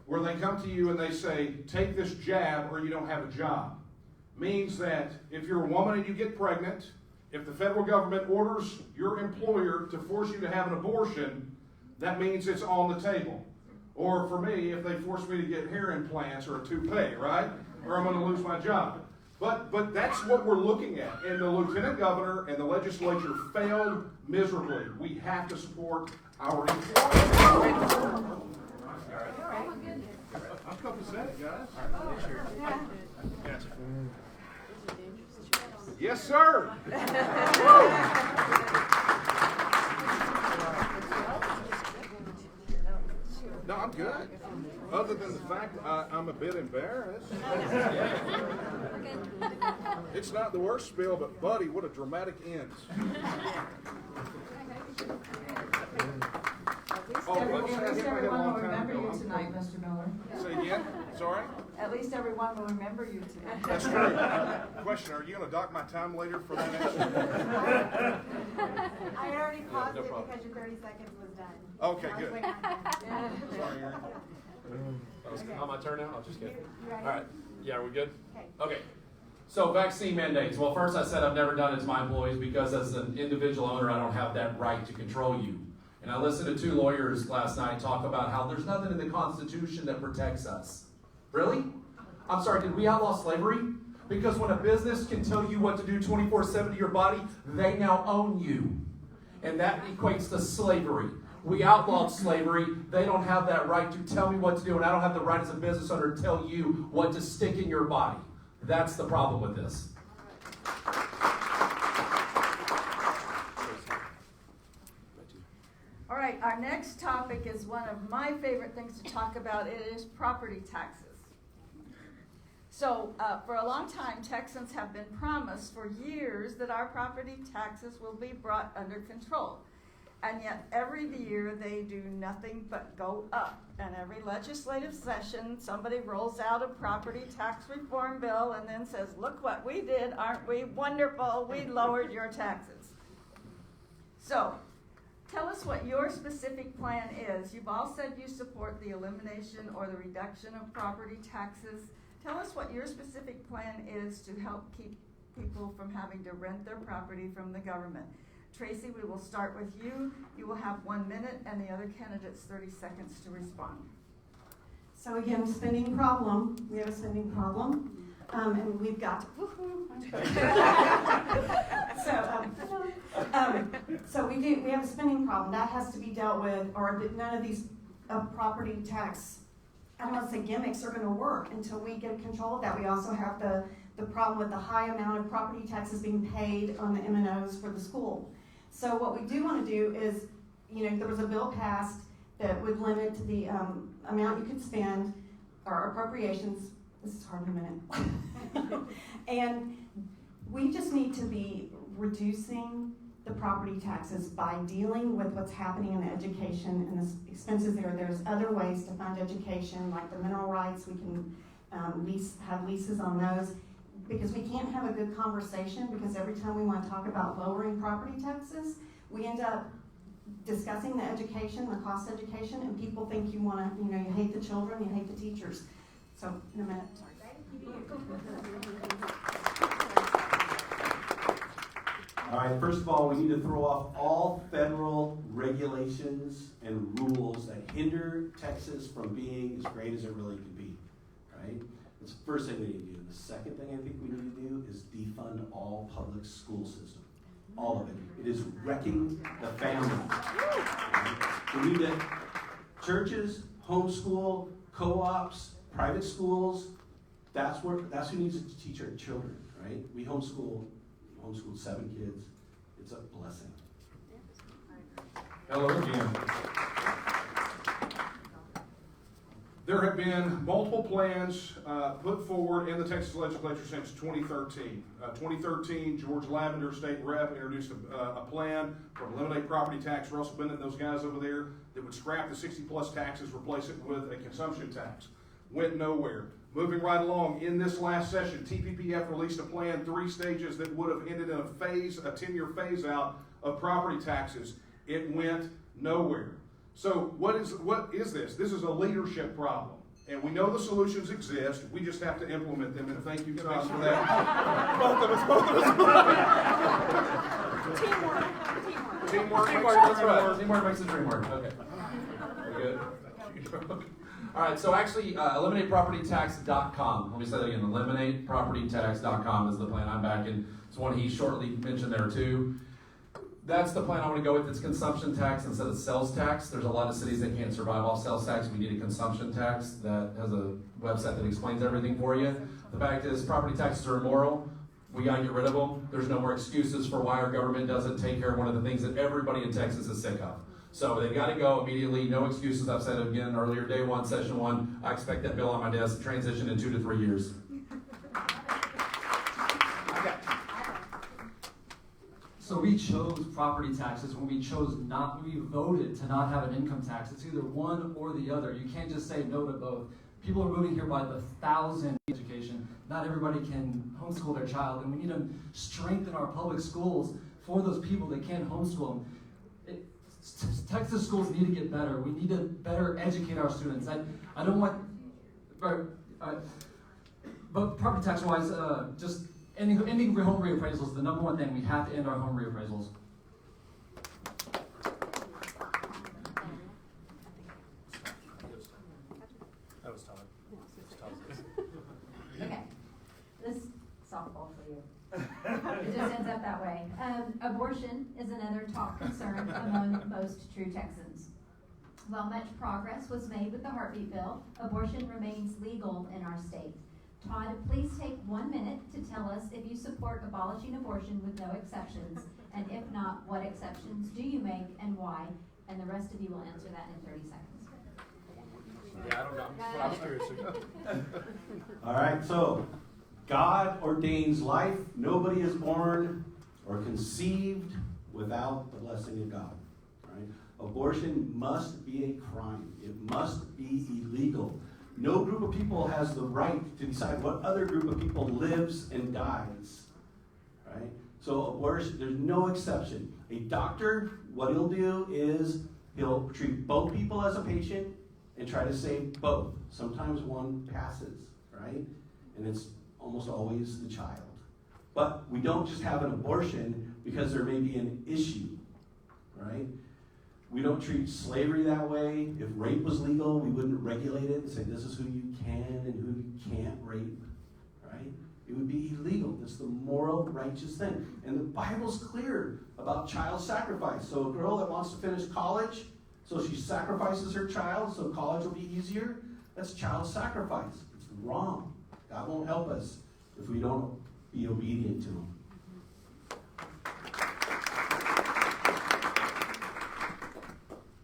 [SPEAKER 5] where they come to you and they say, take this jab or you don't have a job, means that if you're a woman and you get pregnant, if the federal government orders your employer to force you to have an abortion, that means it's on the table. Or for me, if they force me to get hair implants or a toupee, right? Or I'm going to lose my job. But that's what we're looking at. And the lieutenant governor and the legislature failed miserably. We have to support our employees. I'm copacetic, guys. Yes, sir. No, I'm good. Other than the fact I'm a bit embarrassed. It's not the worst spill, but buddy, what a dramatic end.
[SPEAKER 1] At least everyone will remember you tonight, Mr. Miller.
[SPEAKER 5] Say again? Sorry?
[SPEAKER 1] At least everyone will remember you tonight.
[SPEAKER 5] That's true. Question, are you going to dock my time later for that answer?
[SPEAKER 9] I already paused
[SPEAKER 5] no
[SPEAKER 9] it
[SPEAKER 5] problem.
[SPEAKER 9] because your 30 seconds was done.
[SPEAKER 5] Okay,
[SPEAKER 9] I was
[SPEAKER 5] good.
[SPEAKER 9] waiting on that.
[SPEAKER 5] Sorry, Aaron.
[SPEAKER 6] On my turn now? I'll just kidding.
[SPEAKER 9] You ready?
[SPEAKER 6] All right. Yeah, are we good?
[SPEAKER 9] Okay.
[SPEAKER 6] Okay. So vaccine mandates. Well, first I said I've never done it to my employees because as an individual owner, I don't have that right to control you. And I listened to two lawyers last night talk about how there's nothing in the Constitution that protects us. Really? I'm sorry, did we outlaw slavery? Because when a business can tell you what to do 24/7 to your body, they now own you. And that equates to slavery. We outlawed slavery. They don't have that right to tell me what to do, and I don't have the right as a business owner to tell you what to stick in your body. That's the problem with this.
[SPEAKER 1] All right, our next topic is one of my favorite things to talk about. It is property taxes. So for a long time, Texans have been promised for years that our property taxes will be brought under control. And yet every year they do nothing but go up. And every legislative session, somebody rolls out a property tax reform bill and then says, look what we did, aren't we wonderful? We lowered your taxes. So tell us what your specific plan is. You've all said you support the elimination or the reduction of property taxes. Tell us what your specific plan is to help keep people from having to rent their property from the government. Tracy, we will start with you. You will have 1 minute and the other candidates 30 seconds to respond.
[SPEAKER 3] So again, spending problem. We have a spending problem, and we've got to. So we have a spending problem that has to be dealt with, or that none of these property tax, I don't want to say gimmicks, are going to work until we get control of that. We also have the problem with the high amount of property taxes being paid on the M&Os for the school. So what we do want to do is, there was a bill passed that would limit the amount you could spend, or appropriations. This is hard in a minute. And we just need to be reducing the property taxes by dealing with what's happening in the education and the expenses there. There's other ways to fund education, like the mineral rights. We can have leases on those. Because we can't have a good conversation, because every time we want to talk about lowering property taxes, we end up discussing the education, the cost of education, and people think you want to, you hate the children, you hate the teachers. So, in a minute.
[SPEAKER 4] All right, first of all, we need to throw off all federal regulations and rules that hinder Texas from being as great as it really could be, right? That's the first thing we need to do. The second thing I think we need to do is defund all public school system. All of it. It is wrecking the family. We need to, churches, homeschool, co-ops, private schools, that's who needs to teach our children, right? We homeschooled 7 kids. It's a blessing.
[SPEAKER 5] Hello again. There have been multiple plans put forward in the Texas legislature since 2013. 2013, George Lavender, state rep, introduced a plan to eliminate property tax. Russell Bennett and those guys over there that would scrap the 60-plus taxes, replace it with a consumption tax. Went nowhere. Moving right along, in this last session, TPPF released a plan, 3 stages, that would have ended in a 10-year phase out of property taxes. It went Nowhere. So what is this? This is a leadership problem. And we know the solutions exist. We just have to implement them. And thank you, Todd, for that. Both of us. Teamwork.
[SPEAKER 6] That's right. Teamwork makes the dream work. Okay. We're good. All right. So actually, eliminatepropertytax.com. Let me say that again. Eliminatepropertytax.com is the plan I'm backing. It's one he shortly mentioned there too. That's the plan I want to go with. It's consumption tax instead of sales tax. There's a lot of cities that can't survive off sales tax. We need a consumption tax that has a website that explains everything for you. The fact is, property taxes are immoral. We got to get rid of them. There's no more excuses for why our government doesn't take care of one of the things that everybody in Texas is sick of. So they've got to go immediately. No excuses. I've said it again earlier, day one, session one. I expect that bill on my desk to transition in 2 to 3 years.
[SPEAKER 7] So we chose property taxes when we voted to not have an income tax. It's either one or the other. You can't just say no to both. People are moving here by the thousand education. Not everybody can homeschool their child, and we need to strengthen our public schools for those people that can't homeschool them. Texas schools need to get better. We need to better educate our students. I don't want, but property tax wise, just ending home reappraisals is the number one thing. We have to end our home reappraisals.
[SPEAKER 10] That was Todd.
[SPEAKER 2] Okay, this softball for you. It just ends up that way. Abortion is another top concern among most true Texans. While much progress was made with the heartbeat bill, abortion remains legal in our state. Todd, please take 1 minute to tell us if you support abolishing abortion with no exceptions, and if not, what exceptions do you make and why? And the rest of you will answer that in 30 seconds.
[SPEAKER 10] Yeah, I don't know. I was curious.
[SPEAKER 4] All right, so God ordains life. Nobody is born or conceived without the blessing of God. Right? Abortion must be a crime. It must be illegal. No group of people has the right to decide what other group of people lives and dies. Right? So abortion, there's no exception. A doctor, what he'll do is he'll treat both people as a patient and try to save both. Sometimes one passes, right? And it's almost always the child. But we don't just have an abortion because there may be an issue, right? We don't treat slavery that way. If rape was legal, we wouldn't regulate it and say this is who you can and who you can't rape, right? It would be illegal. It's the moral, righteous thing. And the Bible's clear about child sacrifice. So a girl that wants to finish college, so she sacrifices her child so college will be easier, that's child sacrifice. It's wrong. God won't help us if we don't be obedient to him.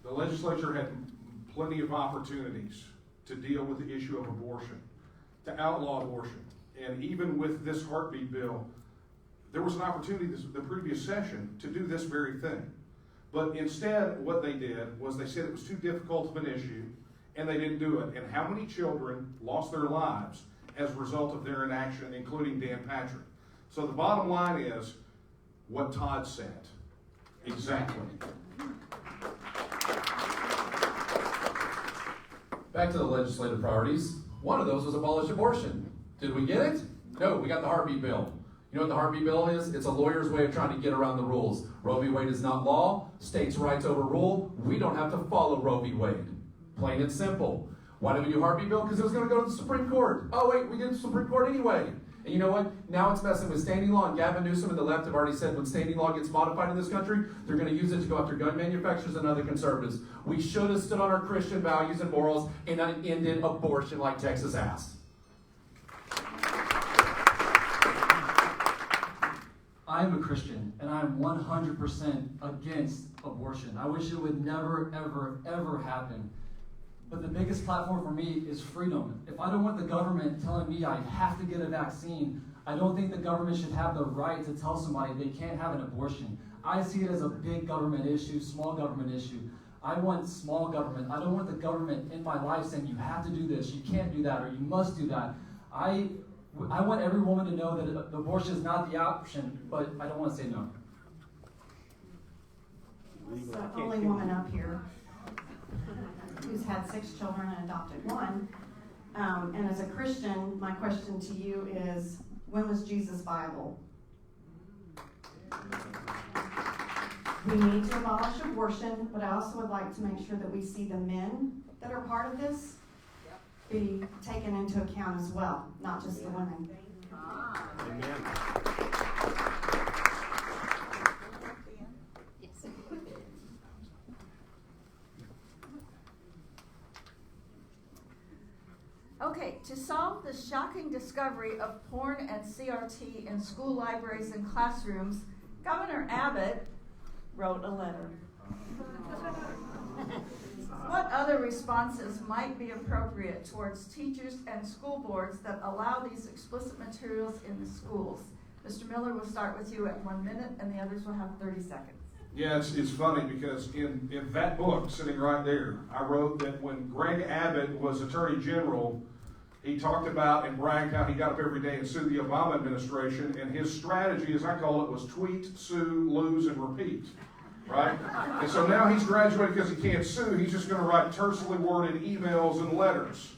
[SPEAKER 5] The legislature had plenty of opportunities to deal with the issue of abortion, to outlaw abortion. And even with this heartbeat bill, there was an opportunity the previous session to do this very thing. But instead, what they did was they said it was too difficult of an issue, and they didn't do it. And how many children lost their lives as a result of their inaction, including Dan Patrick? So the bottom line is what Todd said. Exactly.
[SPEAKER 6] Back to the legislative priorities. One of those was abolish abortion. Did we get it? No, we got the heartbeat bill. You know what the heartbeat bill is? It's a lawyer's way of trying to get around the rules. Roe v. Wade is not law. States' rights overrule. We don't have to follow Roe v. Wade. Plain and simple. Why did we do heartbeat bill? Because it was going to go to the Supreme Court. Oh, wait, we did the Supreme Court anyway. And you know what? Now it's messing with standing law. And Gavin Newsom and the left have already said when standing law gets modified in this country, they're going to use it to go after gun manufacturers and other conservatives. We should have stood on our Christian values and morals and ended abortion like Texas asked.
[SPEAKER 7] I'm a Christian, and I'm 100% against abortion. I wish it would never, ever, ever happen. But the biggest platform for me is freedom. If I don't want the government telling me I have to get a vaccine, I don't think the government should have the right to tell somebody they can't have an abortion. I see it as a big government issue, small government issue. I want small government. I don't want the government in my life saying you have to do this, you can't do that, or you must do that. I want every woman to know that abortion is not the option, but I don't want to say no.
[SPEAKER 3] the only woman up here who's had 6 children and adopted 1. And as a Christian, my question to you is, when was Jesus viable? We need to abolish abortion, but I also would like to make sure that we see the men that are part of this be taken into account as well, not just the women.
[SPEAKER 4] Amen.
[SPEAKER 8] Yes.
[SPEAKER 1] Okay, to solve the shocking discovery of porn and CRT in school libraries and classrooms, Governor Abbott wrote a letter. What other responses might be appropriate towards teachers and school boards that allow these explicit materials in the schools? Mr. Miller, we'll start with you at 1 minute, and the others will have 30 seconds.
[SPEAKER 5] Yeah, it's funny because in that book sitting right there, I wrote that when Greg Abbott was Attorney General, he talked about and bragged how he got up every day and sued the Obama administration, and his strategy, as I call it, was tweet, sue, lose, and repeat. Right? And so now he's graduated because he can't sue. He's just going to write tersely worded emails and letters.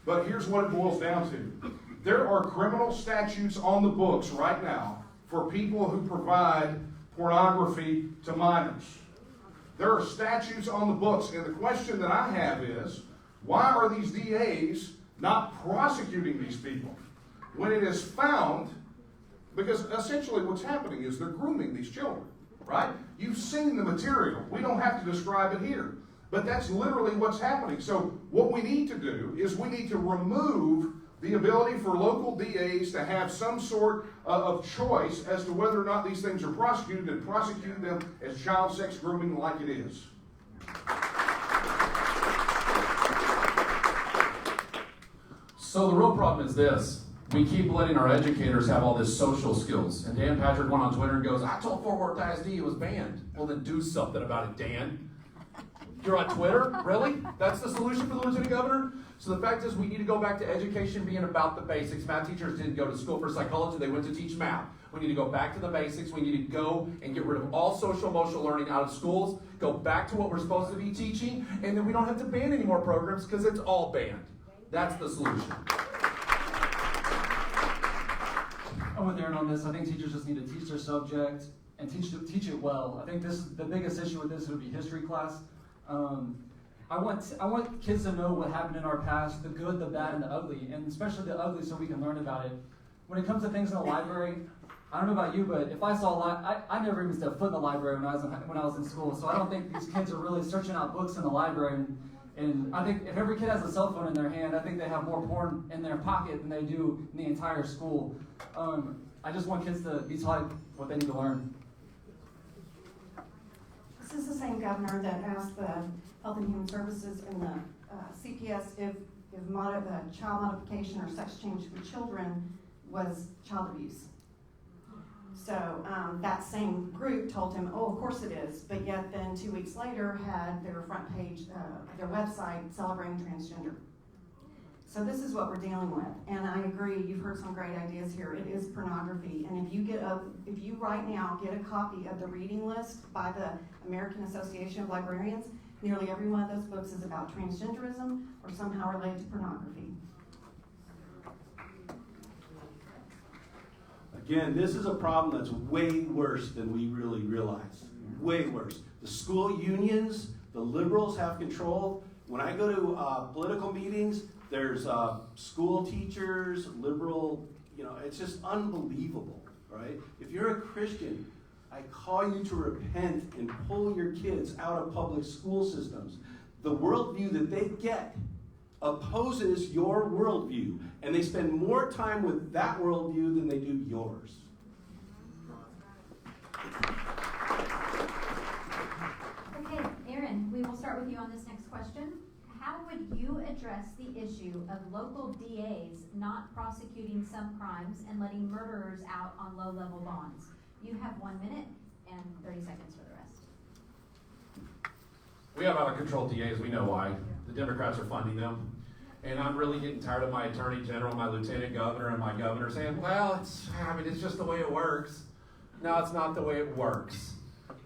[SPEAKER 5] But here's what it boils down to. There are criminal statutes on the books right now for people who provide pornography to minors. There are statutes on the books, and the question that I have is, why are these DAs not prosecuting these people? When it is found, because essentially what's happening is they're grooming these children. Right? You've seen the material. We don't have to describe it here. But that's literally what's happening. So what we need to do is we need to remove the ability for local DAs to have some sort of choice as to whether or not these things are prosecuted, and prosecute them as child sex grooming like it is.
[SPEAKER 6] So the real problem is this. We keep letting our educators have all this social skills. And Dan Patrick went on Twitter and goes, I told Fort Worth ISD it was banned. Well, then do something about it, Dan. You're on Twitter? Really? That's the solution for the lieutenant governor? So the fact is we need to go back to education being about the basics. Math teachers didn't go to school for psychology. They went to teach math. We need to go back to the basics. We need to go and get rid of all social emotional learning out of schools. Go back to what we're supposed to be teaching. And then we don't have to ban any more programs because it's all banned. That's the solution.
[SPEAKER 7] I'm with Aaron on this. I think teachers just need to teach their subject and teach it well. I think the biggest issue with this would be history class. I want kids to know what happened in our past, the good, the bad, and the ugly, and especially the ugly so we can learn about it. When it comes to things in the library, I don't know about you, but if I saw I never even stepped foot in the library when I was in school, so I don't think these kids are really searching out books in the library. And I think if every kid has a cell phone in their hand, I think they have more porn in their pocket than they do in the entire school. I just want kids to be taught what they need to learn.
[SPEAKER 3] This is the same governor that asked the Health and Human Services and the CPS if child modification or sex change for children was child abuse. So that same group told him, oh, of course it is, but yet then 2 weeks later had their front page, their website celebrating transgender. So this is what we're dealing with, and I agree. You've heard some great ideas here. It is pornography, and if you right now get a copy of the reading list by the American Association of Librarians, nearly every one of those books is about transgenderism or somehow related to pornography.
[SPEAKER 4] Again, this is a problem that's way worse than we really realize. Way worse. The school unions, the liberals have control. When I go to political meetings, there's school teachers, liberal, it's just unbelievable, right? If you're a Christian, I call you to repent and pull your kids out of public school systems. The worldview that they get opposes your worldview, and they spend more time with that worldview than they do yours.
[SPEAKER 2] Okay, Aaron, we will start with you on this next question. How would you address the issue of local DAs not prosecuting some crimes and letting murderers out on low-level bonds? You have 1 minute and 30 seconds for the rest.
[SPEAKER 6] We have out of control DAs, we know why. The Democrats are funding them. And I'm really getting tired of my attorney general, my lieutenant governor, and my governor saying, well, it's just the way it works. No, it's not the way it works.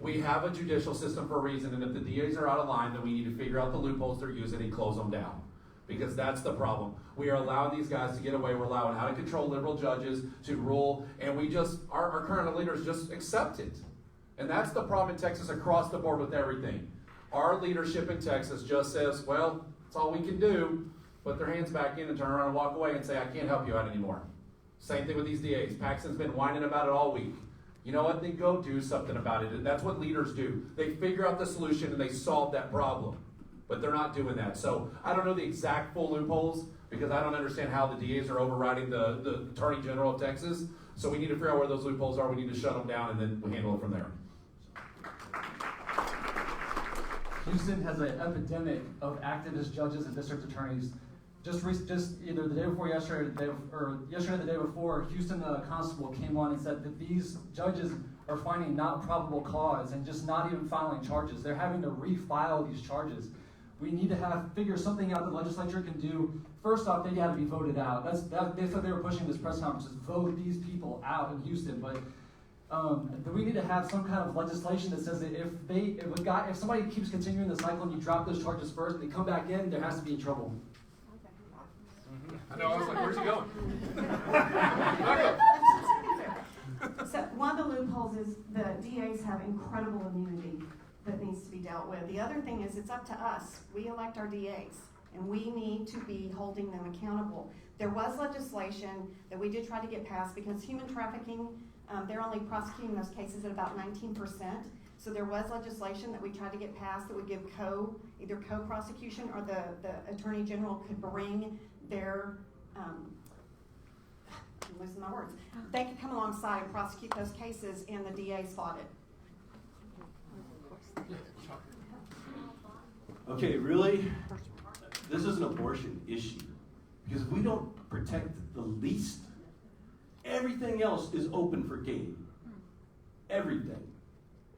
[SPEAKER 6] we have a judicial system for a reason, and if the DAs are out of line, then we need to figure out the loopholes they're using and close them down. Because that's the problem. We are allowing these guys to get away. We're allowing out of control liberal judges to rule, and we just, our current leaders just accept it. And that's the problem in Texas across the board with everything. Our leadership in Texas just says, well, that's all we can do. Put their hands back in and turn around and walk away and say, I can't help you out anymore. Same thing with these DAs. Paxton's been whining about it all week. You know what? Then go do something about it. And that's what leaders do. They figure out the solution and they solve that problem. But they're not doing that. So I don't know the exact full loopholes because I don't understand how the DAs are overriding the Attorney General of Texas. So we need to figure out where those loopholes are. We need to shut them down and then we handle it from there.
[SPEAKER 7] Houston has an epidemic of activist judges and district attorneys. Just either the day before yesterday, or yesterday the day before, Houston constable came on and said that these judges are finding not probable cause and just not even filing charges. They're having to refile these charges. We need to figure something out the legislature can do. First off, they got to be voted out. They said they were pushing this press conference, vote these people out in Houston. But we need to have some kind of legislation that says that if somebody keeps continuing the cycle and you drop those charges first, they come back in, there has to be trouble.
[SPEAKER 10] I know, I was like, where's he going?
[SPEAKER 3] So one of the loopholes is the DAs have incredible immunity that needs to be dealt with. The other thing is it's up to us. We elect our DAs, and we need to be holding them accountable. There was legislation that we did try to get passed because human trafficking, they're only prosecuting those cases at about 19%. So there was legislation that we tried to get passed that would give either co-prosecution or the Attorney General could bring their, I'm losing my words. They could come alongside and prosecute those cases and the DA fought it.
[SPEAKER 11] Okay, really, this is an abortion issue. Because if we don't protect the least, everything else is open for game. Everything.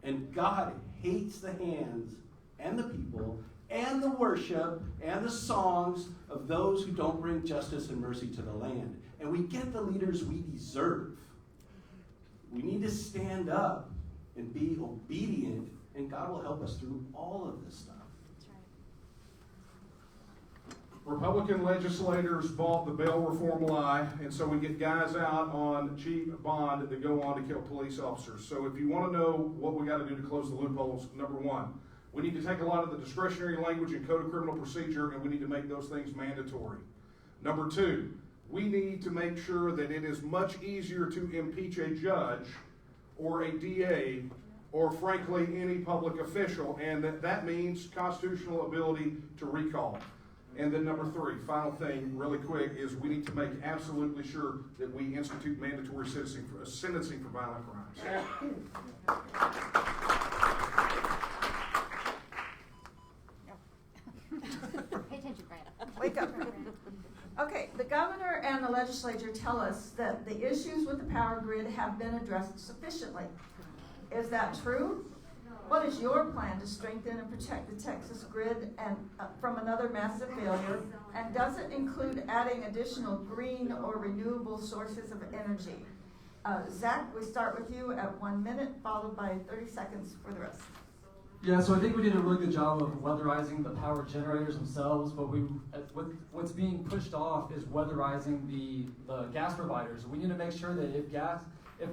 [SPEAKER 11] And God hates the hands and the people and the worship and the songs of those who don't bring justice and mercy to the land. And we get the leaders we deserve. We need to stand up and be obedient, and God will help us through all of this stuff.
[SPEAKER 5] Republican legislators bought the bail reform lie, and so we get guys out on cheap bond that go on to kill police officers. So if you want to know what we got to do to close the loopholes, number one, we need to take a lot of the discretionary language in Code of Criminal Procedure, and we need to make those things mandatory. Number two, we need to make sure that it is much easier to impeach a judge or a DA or frankly any public official, and that means constitutional ability to recall. And then number three, final thing, really quick, is we need to make absolutely sure that we institute mandatory sentencing for violent crimes.
[SPEAKER 8] Pay attention, Brandon.
[SPEAKER 1] Wake up. Okay, the governor and the legislature tell us that the issues with the power grid have been addressed sufficiently. Is that true? What is your plan to strengthen and protect the Texas grid and from another massive failure? And does it include adding additional green or renewable sources of energy? Zach, we start with you at 1 minute, followed by 30 seconds for the rest.
[SPEAKER 7] Yeah, so I think we did a really good job of weatherizing the power generators themselves, but what's being pushed off is weatherizing the gas providers. We need to make sure that if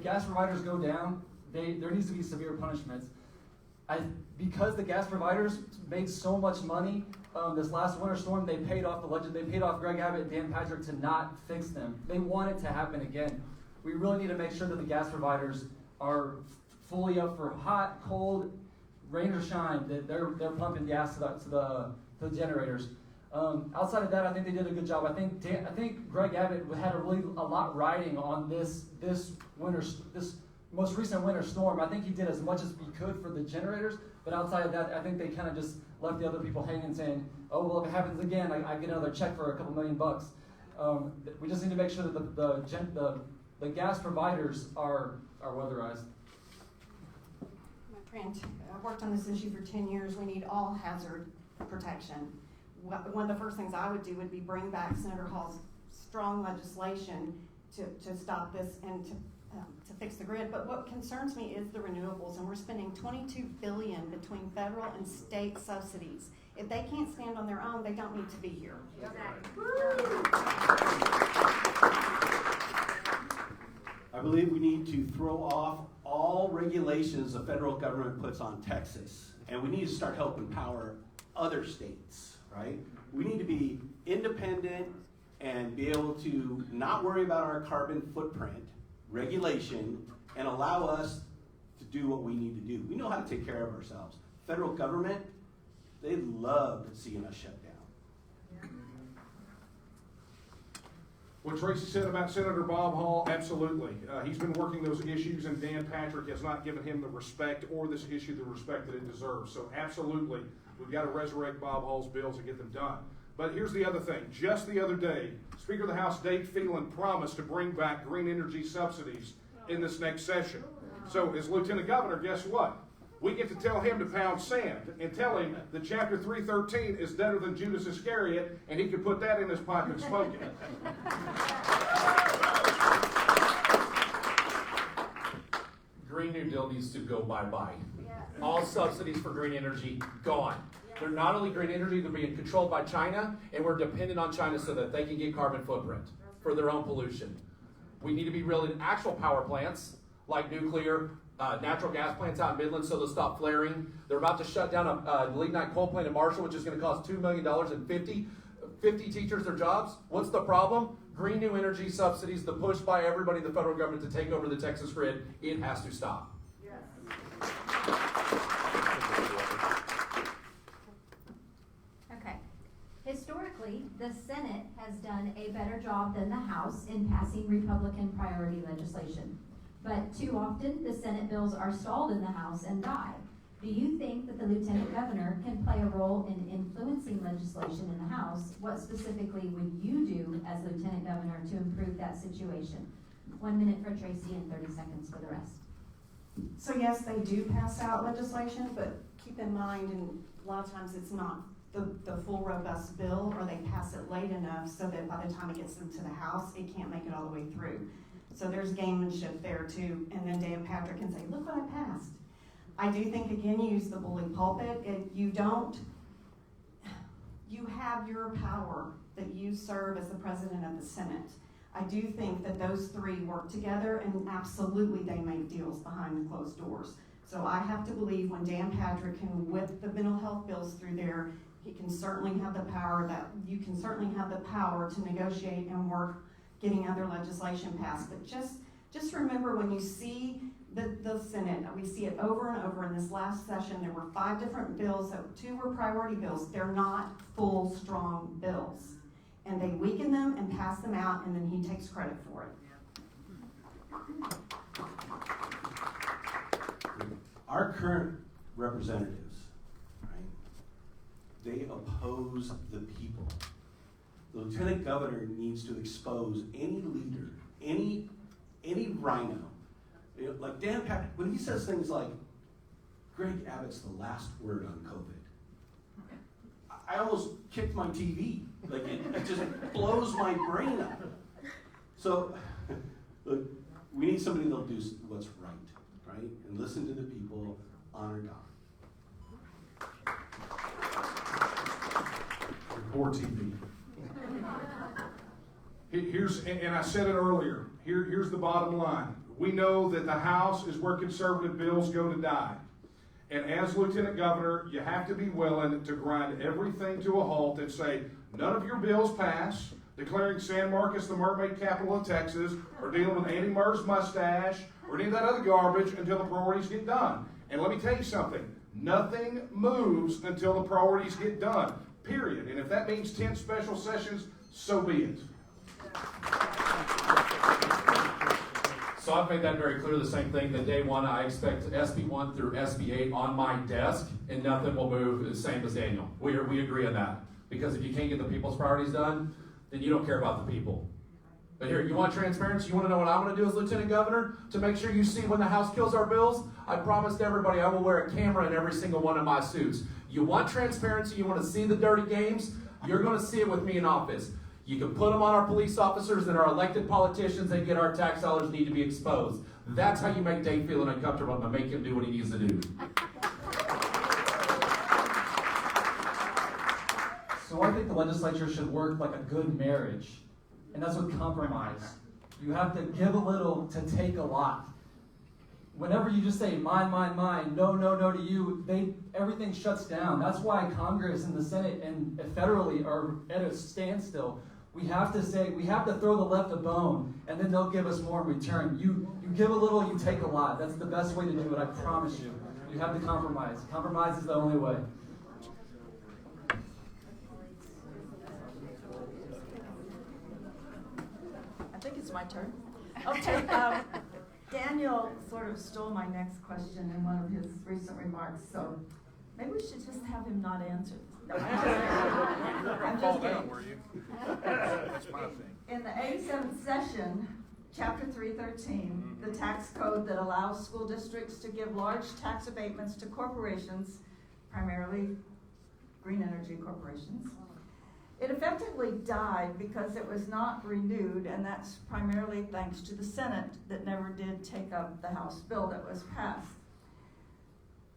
[SPEAKER 7] gas providers go down, there needs to be severe punishments. Because the gas providers made so much money this last winter storm, they paid off Greg Abbott and Dan Patrick to not fix them. They want it to happen again. We really need to make sure that the gas providers are fully up for hot, cold, rain or shine, that they're pumping gas to the generators. Outside of that, I think they did a good job. I think Greg Abbott had a lot riding on this most recent winter storm. I think he did as much as he could for the generators, but outside of that, I think they kind of just left the other people hanging, saying, "Oh well, if it happens again, I get another check for a couple $1 million." We just need to make sure that the gas providers are weatherized.
[SPEAKER 3] I've worked on this issue for 10 years. We need all hazard protection. One of the first things I would do would be bring back Senator Hall's strong legislation to stop this and to to fix the grid. But what concerns me is the renewables, and we're spending $22 billion between federal and state subsidies. If they can't stand on their own, they don't need to be here.
[SPEAKER 11] I believe we need to throw off all regulations the federal government puts on Texas, and we need to start helping empower other states, right? We need to be independent and be able to not worry about our carbon footprint regulation and allow us to do what we need to do. We know how to take care of ourselves. Federal government, they love seeing us shut down.
[SPEAKER 5] What Tracy said about Senator Bob Hall, absolutely. He's been working those issues, and Dan Patrick has not given him the respect or this issue the respect that it deserves. So absolutely, we've got to resurrect Bob Hall's bills and get them done. But here's the other thing. Just the other day, Speaker of the House Dave Phelan promised to bring back green energy subsidies in this next session. So as Lieutenant Governor, guess what? We get to tell him to pound sand and tell him that Chapter 313 is better than Judas Iscariot, and he can put that in his pipe and smoke it.
[SPEAKER 6] Green New Deal needs to go bye-bye. All subsidies for green energy, gone. They're not only green energy, they're being controlled by China, and we're dependent on China so that they can get carbon footprint for their own pollution. We need to be building actual power plants, like nuclear, natural gas plants out in Midland so they'll stop flaring. They're about to shut down a lignite coal plant in Marshall, which is going to cost $2 million and 50 teachers their jobs. What's the problem? Green new energy subsidies, the push by everybody in the federal government to take over the Texas grid, it has to stop.
[SPEAKER 2] Okay. Historically, the Senate has done a better job than the House in passing Republican priority legislation. But too often, the Senate bills are stalled in the House and die. Do you think that the Lieutenant Governor can play a role in influencing legislation in the House? What specifically would you do as Lieutenant Governor to improve that situation? 1 minute for Tracy and 30 seconds for the rest.
[SPEAKER 3] So yes, they do pass out legislation, but keep in mind, and a lot of times it's not the full robust bill, or they pass it late enough so that by the time it gets into the House, it can't make it all the way through. So there's gamemanship there too, and then Dan Patrick can say, look what I passed. I do think, again, you use the bully pulpit. You have your power that you serve as the president of the Senate. I do think that those three work together, and absolutely they make deals behind the closed doors. So I have to believe when Dan Patrick can whip the mental health bills through there, he can certainly have the power that you can certainly have the power to negotiate and work getting other legislation passed. But just remember, when you see the Senate, we see it over and over. In this last session, there were 5 different bills. 2 were priority bills. They're not full, strong bills. And they weaken them and pass them out, and then he takes credit for it.
[SPEAKER 11] Our current representatives, right, they oppose the people. The Lieutenant Governor needs to expose any leader, any rhino. You know, like Dan Patrick, when he says things like, Greg Abbott's the last word on COVID, I almost kicked my TV. Like, it just blows my brain up. So, look, we need somebody that'll do what's right? And listen to the people, honor God.
[SPEAKER 5] Poor TV. And I said it earlier, here's the bottom line. We know that the House is where conservative bills go to die. And as Lieutenant Governor, you have to be willing to grind everything to a halt and say, none of your bills pass, declaring San Marcos the mermaid capital of Texas, or dealing with Andy Murr's mustache, or any of that other garbage until the priorities get done. And let me tell you something, nothing moves until the priorities get done, period. And if that means 10 special sessions, so be it.
[SPEAKER 6] So I've made that very clear, the same thing, that day one I expect SB 1 through SB 8 on my desk, and nothing will move, the same as Daniel. We agree on that. Because if you can't get the people's priorities done, then you don't care about the people. But here, you want transparency? You want to know what I'm going to do as Lieutenant Governor to make sure you see when the House kills our bills? I promised everybody I will wear a camera in every single one of my suits. You want transparency? You want to see the dirty games? You're going to see it with me in office. You can put them on our police officers and our elected politicians and get our tax dollars need to be exposed. That's how you make Dave feel uncomfortable and make him do what he needs to do.
[SPEAKER 7] So I think the legislature should work like a good marriage, and that's with compromise. You have to give a little to take a lot. Whenever you just say mine, mine, mine, no, no, no to you, everything shuts down. That's why Congress and the Senate and federally are at a standstill. We have to throw the left a bone, and then they'll give us more in return. You give a little, you take a lot. That's the best way to do it, I promise you. You have to compromise. Compromise is the only way.
[SPEAKER 1] I think it's my turn. Okay, Daniel sort of stole my next question in one of his recent remarks, so maybe we should just have him not answer. No, I'm just kidding.
[SPEAKER 10] Were you? That's my thing.
[SPEAKER 1] In the 87th session, Chapter 313, the tax code that allows school districts to give large tax abatements to corporations, primarily green energy corporations, it effectively died because it was not renewed, and that's primarily thanks to the Senate that never did take up the House bill that was passed.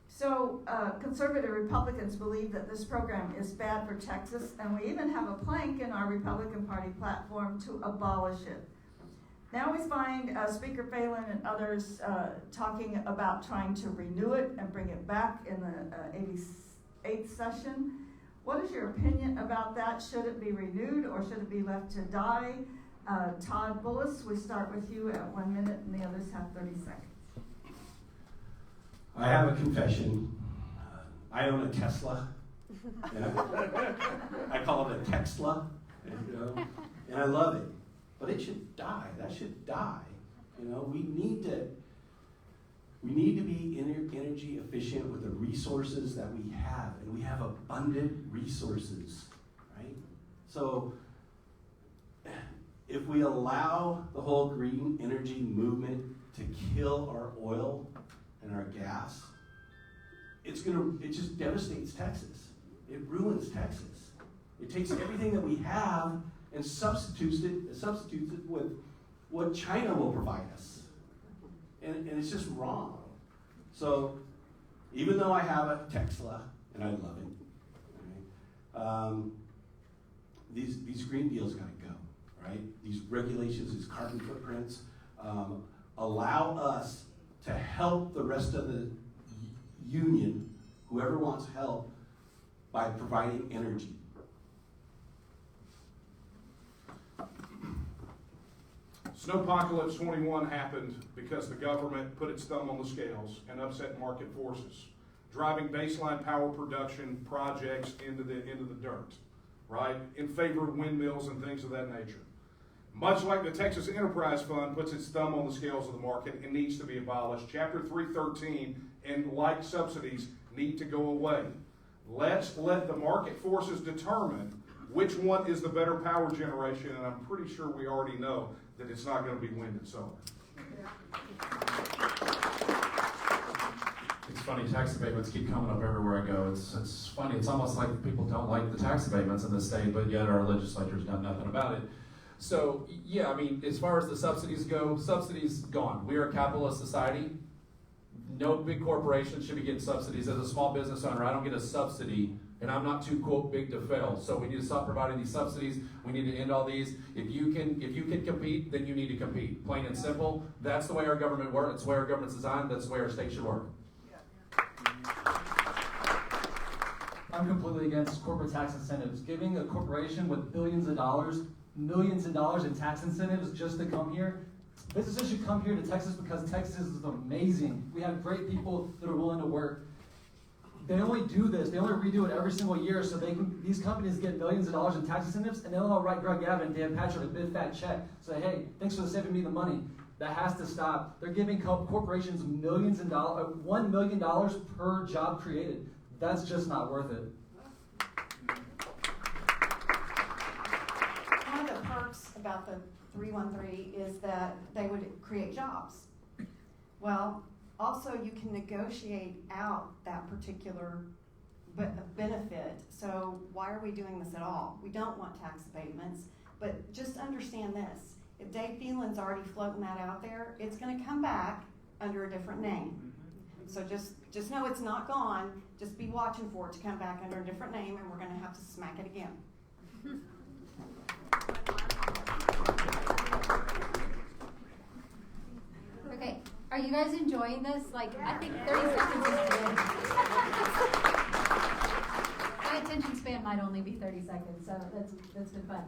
[SPEAKER 1] So conservative Republicans believe that this program is bad for Texas, and we even have a plank in our Republican Party platform to abolish it. Now we find Speaker Phelan and others talking about trying to renew it and bring it back in the 88th session. What is your opinion about that? Should it be renewed or should it be left to die? Todd Bullis, we start with you at 1 minute and the others have 30 seconds.
[SPEAKER 4] I have a confession. I own a Tesla. And I call it a Texla, and I love it. But it should die. That should die. We need to be energy efficient with the resources that we have, and we have abundant resources, right? So if we allow the whole green energy movement to kill our oil and our gas, it just devastates Texas. It ruins Texas. It takes everything that we have and substitutes it with what China will provide us. And it's just wrong. So even though I have a Tesla, and I love it, right, these green deals got to go, right? These regulations, these carbon footprints, allow us to help the rest of the union, whoever wants help, by providing energy.
[SPEAKER 5] Snowpocalypse 21 happened because the government put its thumb on the scales and upset market forces, driving baseline power production projects into the dirt, right, in favor of windmills and things of that nature. Much like the Texas Enterprise Fund puts its thumb on the scales of the market and needs to be abolished, Chapter 313 and like subsidies need to go away. Let's let the market forces determine which one is the better power generation, and I'm pretty sure we already know that it's not going to be wind and solar.
[SPEAKER 6] It's funny, tax abatements keep coming up everywhere I go. It's funny, it's almost like people don't like the tax abatements in the state, but yet our legislature's done nothing about it. So, yeah, I mean, as far as the subsidies go, subsidies gone. We are a capitalist society. No big corporation should be getting subsidies. As a small business owner, I don't get a subsidy, and I'm not too, quote, big to fail. So we need to stop providing these subsidies. We need to end all these. If you can compete, then you need to compete. Plain and simple. That's the way our government works. That's the way our government's designed. That's the way our state should work.
[SPEAKER 7] I'm completely against corporate tax incentives. Giving a corporation with billions of dollars, millions of dollars in tax incentives just to come here. Businesses should come here to Texas because Texas is amazing. We have great people that are willing to work. They only do this, they only redo it every single year so these companies get millions of dollars in tax incentives, and then they'll write Greg Gavin and Dan Patrick a big fat check. Say, hey, thanks for saving me the money. That has to stop. They're giving corporations millions of dollars, $1 million per job created. That's just not worth it.
[SPEAKER 3] One of the perks about the 313 is that they would create jobs. Well, also you can negotiate out that particular benefit. So why are we doing this at all? We don't want tax abatements. But just understand this, if Dave Phelan's already floating that out there, it's gonna come back under a different name. So just know it's not gone, just be watching for it to come back under a different name, and we're gonna have to smack it again.
[SPEAKER 2] Okay, are you guys enjoying this? Like, I think 30 seconds is good. My attention span might only be 30 seconds, so that's been fun.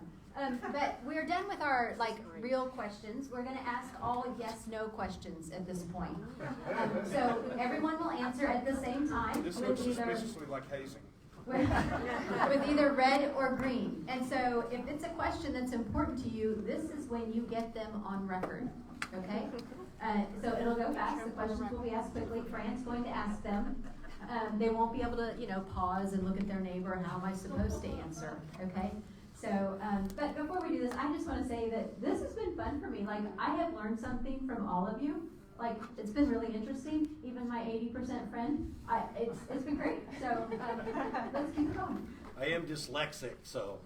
[SPEAKER 2] But we're done with our real questions. We're going to ask all yes/no questions at this point. So everyone will answer at the same time
[SPEAKER 5] This
[SPEAKER 2] with
[SPEAKER 5] looks
[SPEAKER 2] either
[SPEAKER 5] suspiciously like hazing.
[SPEAKER 2] with either red or green. And so if it's a question that's important to you, this is when you get them on record. Okay? So it'll go fast. The questions will be asked quickly. Fran's going to ask them. They won't be able to, pause and look at their neighbor. How am I supposed to answer? Okay? So, but before we do this, I just want to say that this has been fun for me. Like, I have learned something from all of you. Like, it's been really interesting. Even my 80% friend, it's been great. So, let's keep it going.
[SPEAKER 11] I am dyslexic, so,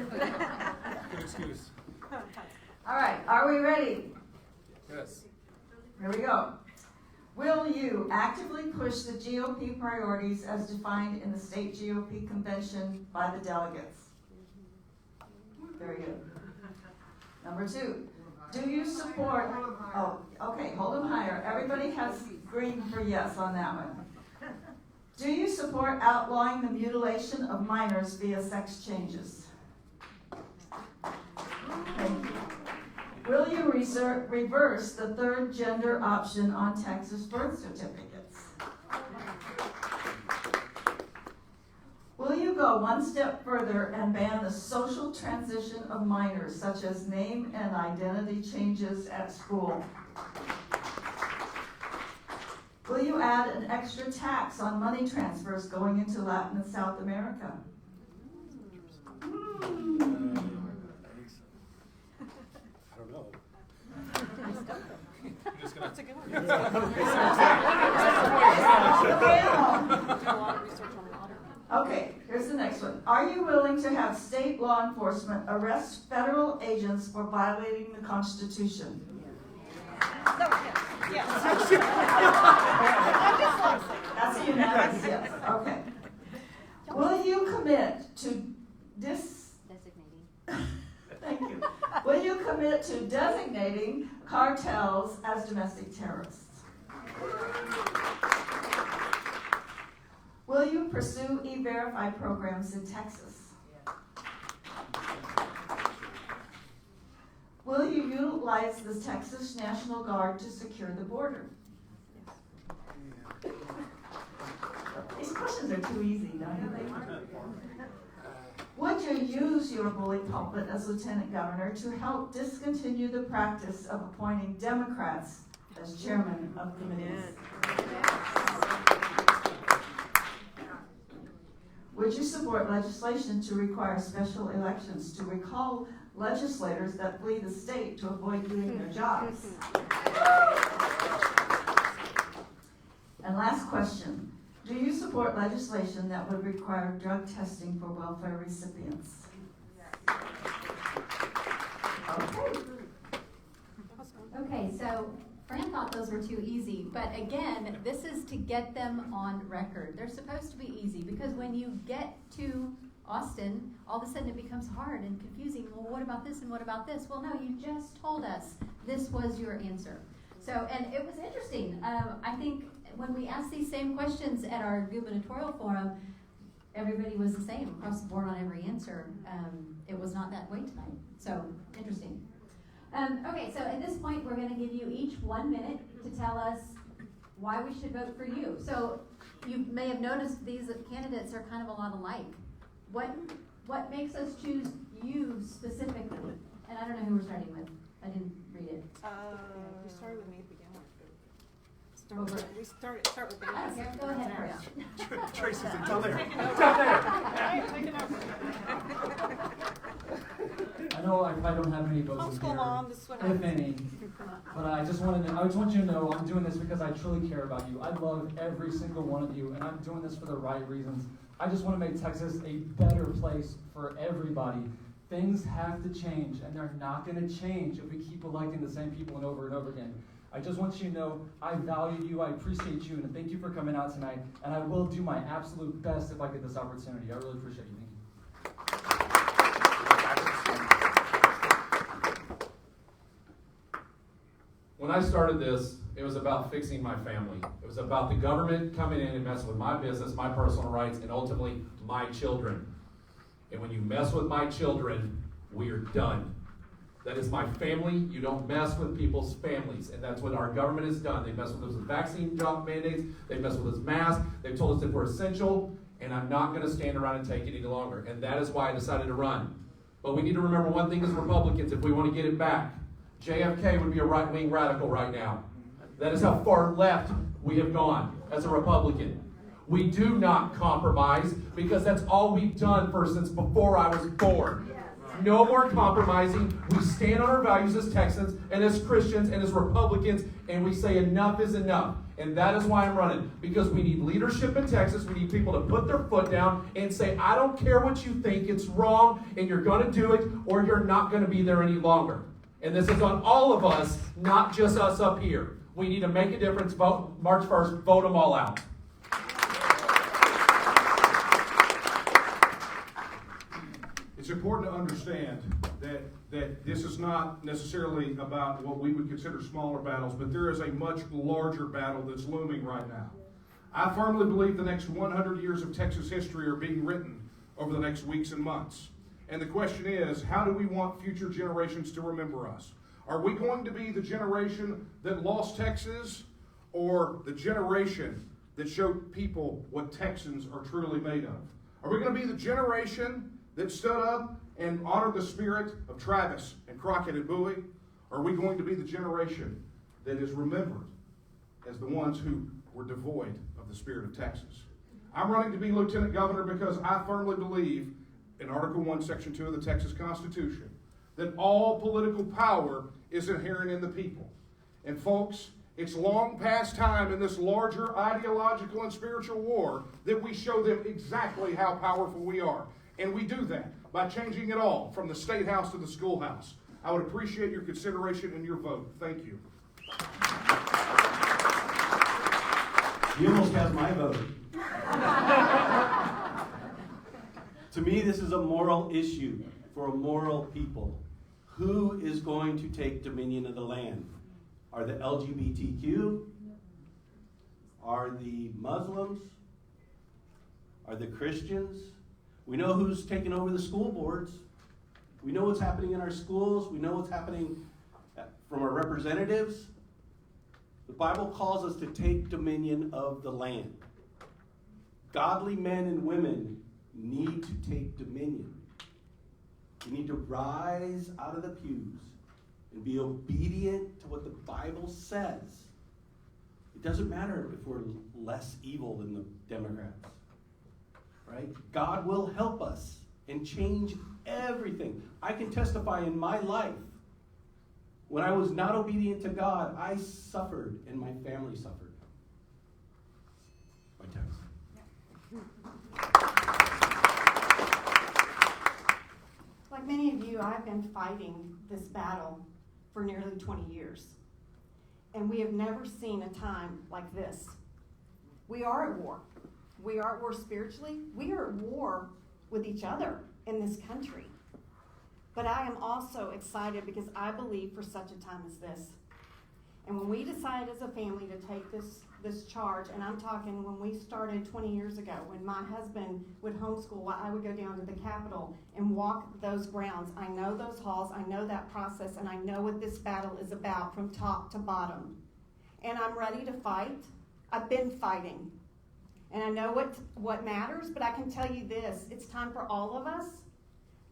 [SPEAKER 10] Good excuse.
[SPEAKER 1] All right, are we ready?
[SPEAKER 10] Yes.
[SPEAKER 1] Here we go. Will you actively push the GOP priorities as defined in the state GOP convention by the delegates? Very good. Number 2, do you support, hold them higher. Everybody has green for yes on that one. Do you support outlawing the mutilation of minors via sex changes? Thank you. Will you reverse the third gender option on Texas birth certificates? Will you go one step further and ban the social transition of minors, such as name and identity changes at school? Will you add an extra tax on money transfers going into Latin and South America?
[SPEAKER 11] I don't know.
[SPEAKER 10] I'm just gonna.
[SPEAKER 9] That's a good one.
[SPEAKER 1] Okay, here's the next one. Are you willing to have state law enforcement arrest federal agents for violating the Constitution? That's a unanimous yes. Okay. Will you commit to
[SPEAKER 8] Designating.
[SPEAKER 1] Thank you. Will you commit to designating cartels as domestic terrorists? Will you pursue E-Verify programs in Texas? Will you utilize the Texas National Guard to secure the border? These questions are too easy, don't you think? Would you use your bully pulpit as Lieutenant Governor to help discontinue the practice of appointing Democrats as chairman of committees? Would you support legislation to require special elections to recall legislators that flee the state to avoid doing their jobs? And last question. Do you support legislation that would require drug testing for welfare recipients?
[SPEAKER 2] Okay, so Fran thought those were too easy, but again, this is to get them on record. They're supposed to be easy because when you get to Austin, all of a sudden it becomes hard and confusing. Well, what about this and what about this? Well, no, you just told us this was your answer. So, and it was interesting. I think when we asked these same questions at our gubernatorial forum, everybody was the same across the board on every answer. It was not that way tonight. So, interesting. Okay, so at this point, we're going to give you each 1 minute to tell us why we should vote for you. So, you may have noticed these candidates are kind of a lot alike. What makes us choose you specifically? And I don't know who we're starting with. I didn't read it.
[SPEAKER 9] We started with me to begin with. Start with
[SPEAKER 2] I don't care. Go ahead first.
[SPEAKER 10] Tracy's until there.
[SPEAKER 7] I know I probably don't have any votes in
[SPEAKER 9] Homeschool
[SPEAKER 7] here,
[SPEAKER 9] mom, this is what
[SPEAKER 7] if
[SPEAKER 9] happens.
[SPEAKER 7] any. But I just want you to know I'm doing this because I truly care about you. I love every single one of you, and I'm doing this for the right reasons. I just want to make Texas a better place for everybody. Things have to change, and they're not going to change if we keep electing the same people and over again. I just want you to know I value you, I appreciate you, and thank you for coming out tonight, and I will do my absolute best if I get this opportunity. I really appreciate you. Thank you.
[SPEAKER 6] When I started this, it was about fixing my family. It was about the government coming in and messing with my business, my personal rights, and ultimately my children. And when you mess with my children, we are done. That is my family. You don't mess with people's families. And that's what our government has done. They mess with us with vaccine job mandates. They mess with us with masks. They've told us that we're essential. And I'm not going to stand around and take it any longer. And that is why I decided to run. But we need to remember one thing as Republicans, if we want to get it back. JFK would be a right-wing radical right now. That is how far left we have gone as a Republican. We do not compromise because that's all we've done since before I was born. No more compromising. We stand on our values as Texans and as Christians and as Republicans, and we say enough is enough. And that is why I'm running, because we need leadership in Texas. We need people to put their foot down and say, I don't care what you think, it's wrong, and you're going to do it, or you're not going to be there any longer. And this is on all of us, not just us up here. We need to make a difference. Vote March 1st. Vote them all out.
[SPEAKER 5] It's important to understand that this is not necessarily about what we would consider smaller battles, but there is a much larger battle that's looming right now. I firmly believe the next 100 years of Texas history are being written over the next weeks and months. And the question is, how do we want future generations to remember us? Are we going to be the generation that lost Texas, or the generation that showed people what Texans are truly made of? Are we going to be the generation that stood up and honored the spirit of Travis and Crockett and Bowie? Or are we going to be the generation that is remembered as the ones who were devoid of the spirit of Texas? I'm running to be lieutenant governor because I firmly believe in Article 1, Section 2 of the Texas Constitution that all political power is inherent in the people. And folks, it's long past time in this larger ideological and spiritual war that we show them exactly how powerful we are. And we do that by changing it all from the state house to the schoolhouse. I would appreciate your consideration and your vote. Thank you.
[SPEAKER 11] You almost has my vote. To me, this is a moral issue for a moral people. Who is going to take dominion of the land? Are the LGBTQ? Are the Muslims? Are the Christians? We know who's taking over the school boards. We know what's happening in our schools. We know what's happening from our representatives. The Bible calls us to take dominion of the land. Godly men and women need to take dominion. We need to rise out of the pews and be obedient to what the Bible says. It doesn't matter if we're less evil than the Democrats. Right? God will help us and change everything. I can testify in my life. When I was not obedient to God, I suffered and my family suffered. My text.
[SPEAKER 3] Like many of you, I've been fighting this battle for nearly 20 years. And we have never seen a time like this. We are at war. We are at war spiritually. We are at war with each other in this country. But I am also excited because I believe for such a time as this. And when we decided as a family to take this charge, and I'm talking when we started 20 years ago, when my husband would homeschool, I would go down to the Capitol and walk those grounds. I know those halls, I know that process, and I know what this battle is about from top to bottom. And I'm ready to fight. I've been fighting. And I know what matters, but I can tell you this, it's time for all of us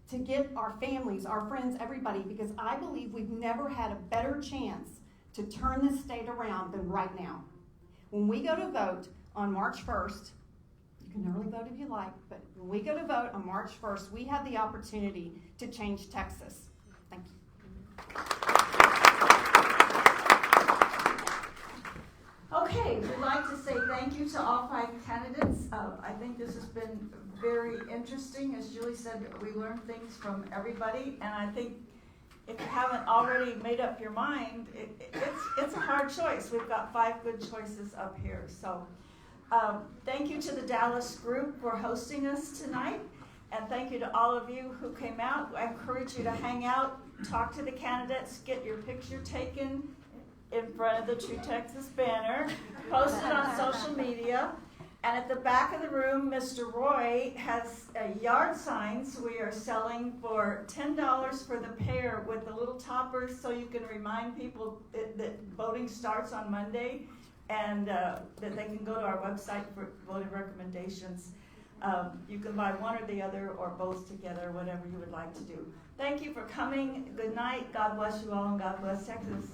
[SPEAKER 3] to get our families, our friends, everybody, because I believe we've never had a better chance to turn this state around than right now. When we go to vote on March 1st, you can early vote if you like, but when we go to vote on March 1st, we have the opportunity to change Texas. Thank you.
[SPEAKER 1] Okay, Okay, we'd like to say thank you to all 5 candidates. I think this has been very interesting. As Julie said, we learned things from everybody, and I think if you haven't already made up your mind, it's a hard choice. We've got 5 good choices up here. So thank you to the Dallas group for hosting us tonight, and thank you to all of you who came out. I encourage you to hang out, talk to the candidates, get your picture taken in front of the True Texas banner, post it on social media. And at the back of the room, Mr. Roy has yard signs we are selling for $10 for the pair with the little toppers, so you can remind people that voting starts on Monday, and that they can go to our website for voting recommendations. You can buy one or the other or both together, whatever you would like to do. Thank you for coming. Good night. God bless you all, and God bless Texas.